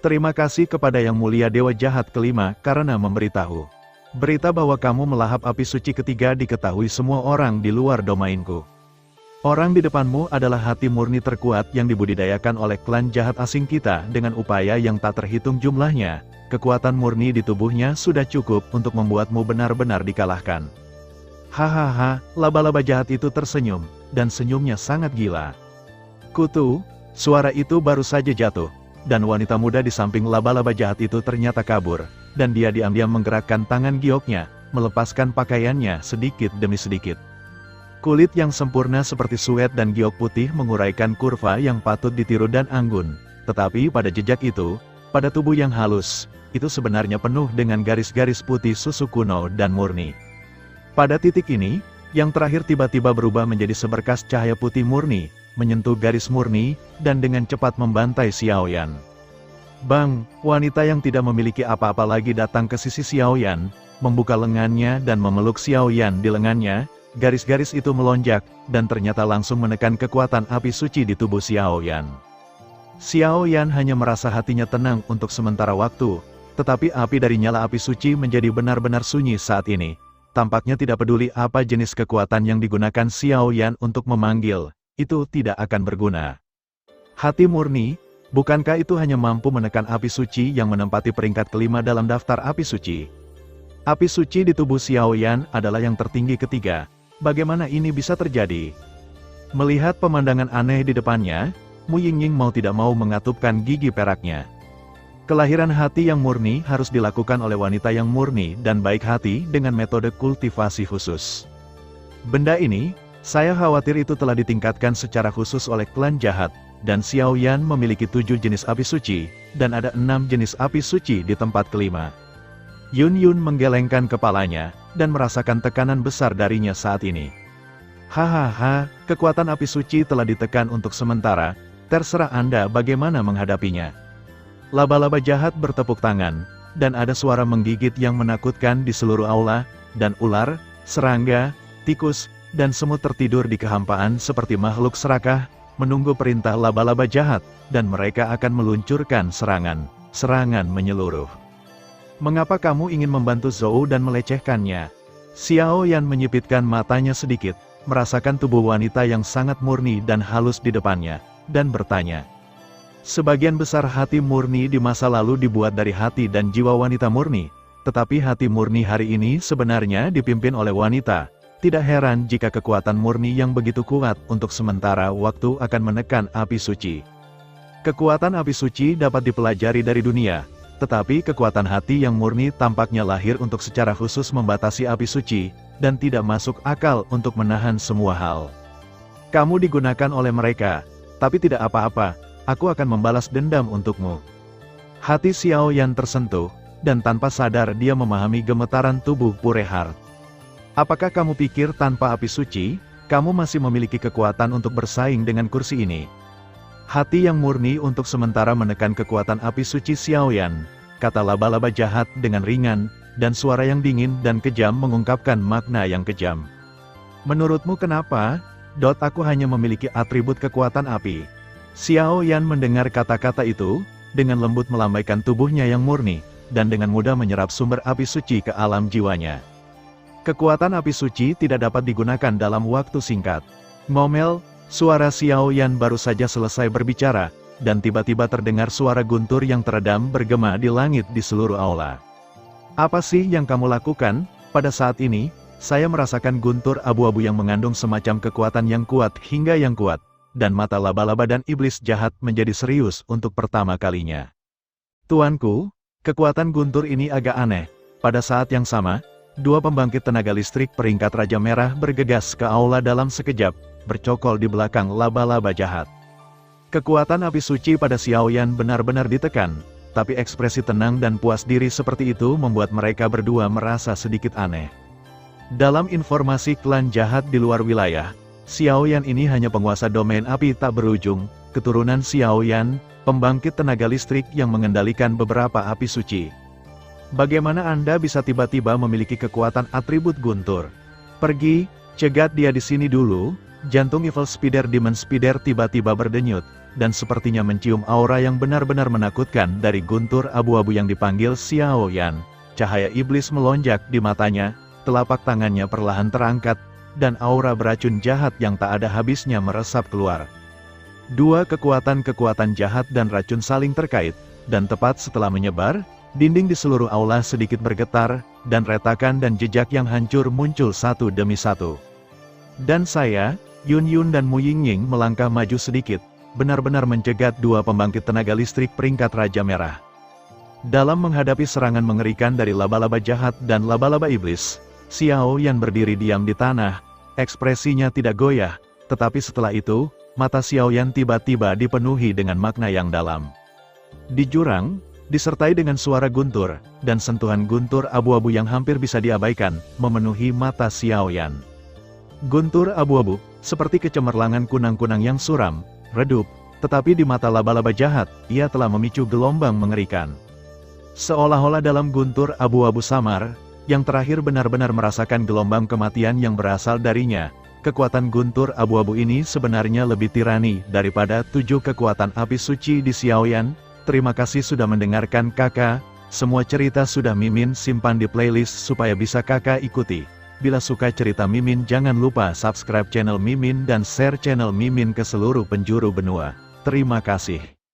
Terima kasih kepada Yang Mulia Dewa Jahat kelima karena memberitahu. Berita bahwa kamu melahap api suci ketiga diketahui semua orang di luar domainku. Orang di depanmu adalah hati murni terkuat yang dibudidayakan oleh klan jahat asing kita dengan upaya yang tak terhitung jumlahnya. Kekuatan murni di tubuhnya sudah cukup untuk membuatmu benar-benar dikalahkan. Hahaha, laba-laba jahat itu tersenyum, dan senyumnya sangat gila. Kutu, suara itu baru saja jatuh, dan wanita muda di samping laba-laba jahat itu ternyata kabur, dan dia diam-diam menggerakkan tangan gioknya, melepaskan pakaiannya sedikit demi sedikit. Kulit yang sempurna seperti suet dan giok putih menguraikan kurva yang patut ditiru dan anggun, tetapi pada jejak itu, pada tubuh yang halus, itu sebenarnya penuh dengan garis-garis putih susu kuno dan murni. Pada titik ini, yang terakhir tiba-tiba berubah menjadi seberkas cahaya putih murni, menyentuh garis murni, dan dengan cepat membantai Xiaoyan. Bang, wanita yang tidak memiliki apa-apa lagi datang ke sisi Xiaoyan, membuka lengannya dan memeluk Xiaoyan di lengannya, garis-garis itu melonjak, dan ternyata langsung menekan kekuatan api suci di tubuh Xiaoyan. Xiaoyan hanya merasa hatinya tenang untuk sementara waktu, tetapi api dari nyala api suci menjadi benar-benar sunyi saat ini. Tampaknya tidak peduli apa jenis kekuatan yang digunakan Xiaoyan untuk memanggil, itu tidak akan berguna. Hati murni, bukankah itu hanya mampu menekan api suci yang menempati peringkat kelima dalam daftar api suci? Api suci di tubuh Xiaoyan adalah yang tertinggi ketiga. Bagaimana ini bisa terjadi? Melihat pemandangan aneh di depannya, Mu Yingying mau tidak mau mengatupkan gigi peraknya. Kelahiran hati yang murni harus dilakukan oleh wanita yang murni dan baik hati dengan metode kultivasi khusus. Benda ini, saya khawatir itu telah ditingkatkan secara khusus oleh klan jahat, dan Xiaoyan memiliki 7 jenis api suci, dan ada 6 jenis api suci di tempat kelima. Yun Yun menggelengkan kepalanya, dan merasakan tekanan besar darinya saat ini. Hahaha, kekuatan api suci telah ditekan untuk sementara, terserah Anda bagaimana menghadapinya. Laba-laba jahat bertepuk tangan, dan ada suara menggigit yang menakutkan di seluruh aula, dan ular, serangga, tikus, dan semut tertidur di kehampaan seperti makhluk serakah, menunggu perintah laba-laba jahat, dan mereka akan meluncurkan serangan menyeluruh. Mengapa kamu ingin membantu Zhou dan melecehkannya? Xiaoyan menyipitkan matanya sedikit, merasakan tubuh wanita yang sangat murni dan halus di depannya, dan bertanya. Sebagian besar hati murni di masa lalu dibuat dari hati dan jiwa wanita murni, tetapi hati murni hari ini sebenarnya dipimpin oleh wanita. Tidak heran jika kekuatan murni yang begitu kuat untuk sementara waktu akan menekan api suci. Kekuatan api suci dapat dipelajari dari dunia, tetapi kekuatan hati yang murni tampaknya lahir untuk secara khusus membatasi api suci, dan tidak masuk akal untuk menahan semua hal. Kamu digunakan oleh mereka, tapi tidak apa-apa. Aku akan membalas dendam untukmu. Hati Xiaoyan tersentuh, dan tanpa sadar dia memahami gemetaran tubuh Purehart. Apakah kamu pikir tanpa api suci, kamu masih memiliki kekuatan untuk bersaing dengan kursi ini? Hati yang murni untuk sementara menekan kekuatan api suci Xiaoyan, kata laba-laba jahat dengan ringan, dan suara yang dingin dan kejam mengungkapkan makna yang kejam. Menurutmu kenapa? Aku hanya memiliki atribut kekuatan api. Xiaoyan mendengar kata-kata itu, dengan lembut melambaikan tubuhnya yang murni, dan dengan mudah menyerap sumber api suci ke alam jiwanya. Kekuatan api suci tidak dapat digunakan dalam waktu singkat. Ngomel, suara Xiaoyan baru saja selesai berbicara, dan tiba-tiba terdengar suara guntur yang teredam bergema di langit di seluruh aula. "Apa sih yang kamu lakukan?" Pada saat ini, saya merasakan guntur abu-abu yang mengandung semacam kekuatan yang kuat hingga yang kuat, dan mata laba-laba dan iblis jahat menjadi serius untuk pertama kalinya. "Tuanku, kekuatan guntur ini agak aneh." Pada saat yang sama, dua pembangkit tenaga listrik peringkat Raja Merah bergegas ke aula dalam sekejap, bercokol di belakang laba-laba jahat. Kekuatan api suci pada Xiaoyan benar-benar ditekan, tapi ekspresi tenang dan puas diri seperti itu membuat mereka berdua merasa sedikit aneh. Dalam informasi klan jahat di luar wilayah, Xiaoyan ini hanya penguasa domain api tak berujung, keturunan Xiaoyan, pembangkit tenaga listrik yang mengendalikan beberapa api suci. Bagaimana Anda bisa tiba-tiba memiliki kekuatan atribut guntur? "Pergi, cegat dia di sini dulu." Jantung Evil Spider Demon Spider tiba-tiba berdenyut, dan sepertinya mencium aura yang benar-benar menakutkan dari guntur abu-abu yang dipanggil Xiaoyan. Cahaya iblis melonjak di matanya, telapak tangannya perlahan terangkat, dan aura beracun jahat yang tak ada habisnya meresap keluar. Dua kekuatan-kekuatan jahat dan racun saling terkait, dan tepat setelah menyebar, dinding di seluruh aula sedikit bergetar, dan retakan dan jejak yang hancur muncul satu demi satu. Dan saya, Yun Yun dan Mu Yingying melangkah maju sedikit, benar-benar mencegat dua pembangkit tenaga listrik peringkat Raja Merah. Dalam menghadapi serangan mengerikan dari laba-laba jahat dan laba-laba iblis, Xiaoyan berdiri diam di tanah, ekspresinya tidak goyah, tetapi setelah itu, mata Xiaoyan tiba-tiba dipenuhi dengan makna yang dalam. Di jurang, disertai dengan suara guntur, dan sentuhan guntur abu-abu yang hampir bisa diabaikan, memenuhi mata Xiaoyan. Guntur abu-abu, seperti kecemerlangan kunang-kunang yang suram, redup, tetapi di mata laba-laba jahat, ia telah memicu gelombang mengerikan. Seolah-olah dalam guntur abu-abu samar, yang terakhir benar-benar merasakan gelombang kematian yang berasal darinya. Kekuatan guntur abu-abu ini sebenarnya lebih tirani daripada 7 kekuatan api suci di Xiaoyan. Terima kasih sudah mendengarkan kakak, semua cerita sudah Mimin simpan di playlist supaya bisa kakak ikuti. Bila suka cerita Mimin jangan lupa subscribe channel Mimin dan share channel Mimin ke seluruh penjuru benua. Terima kasih.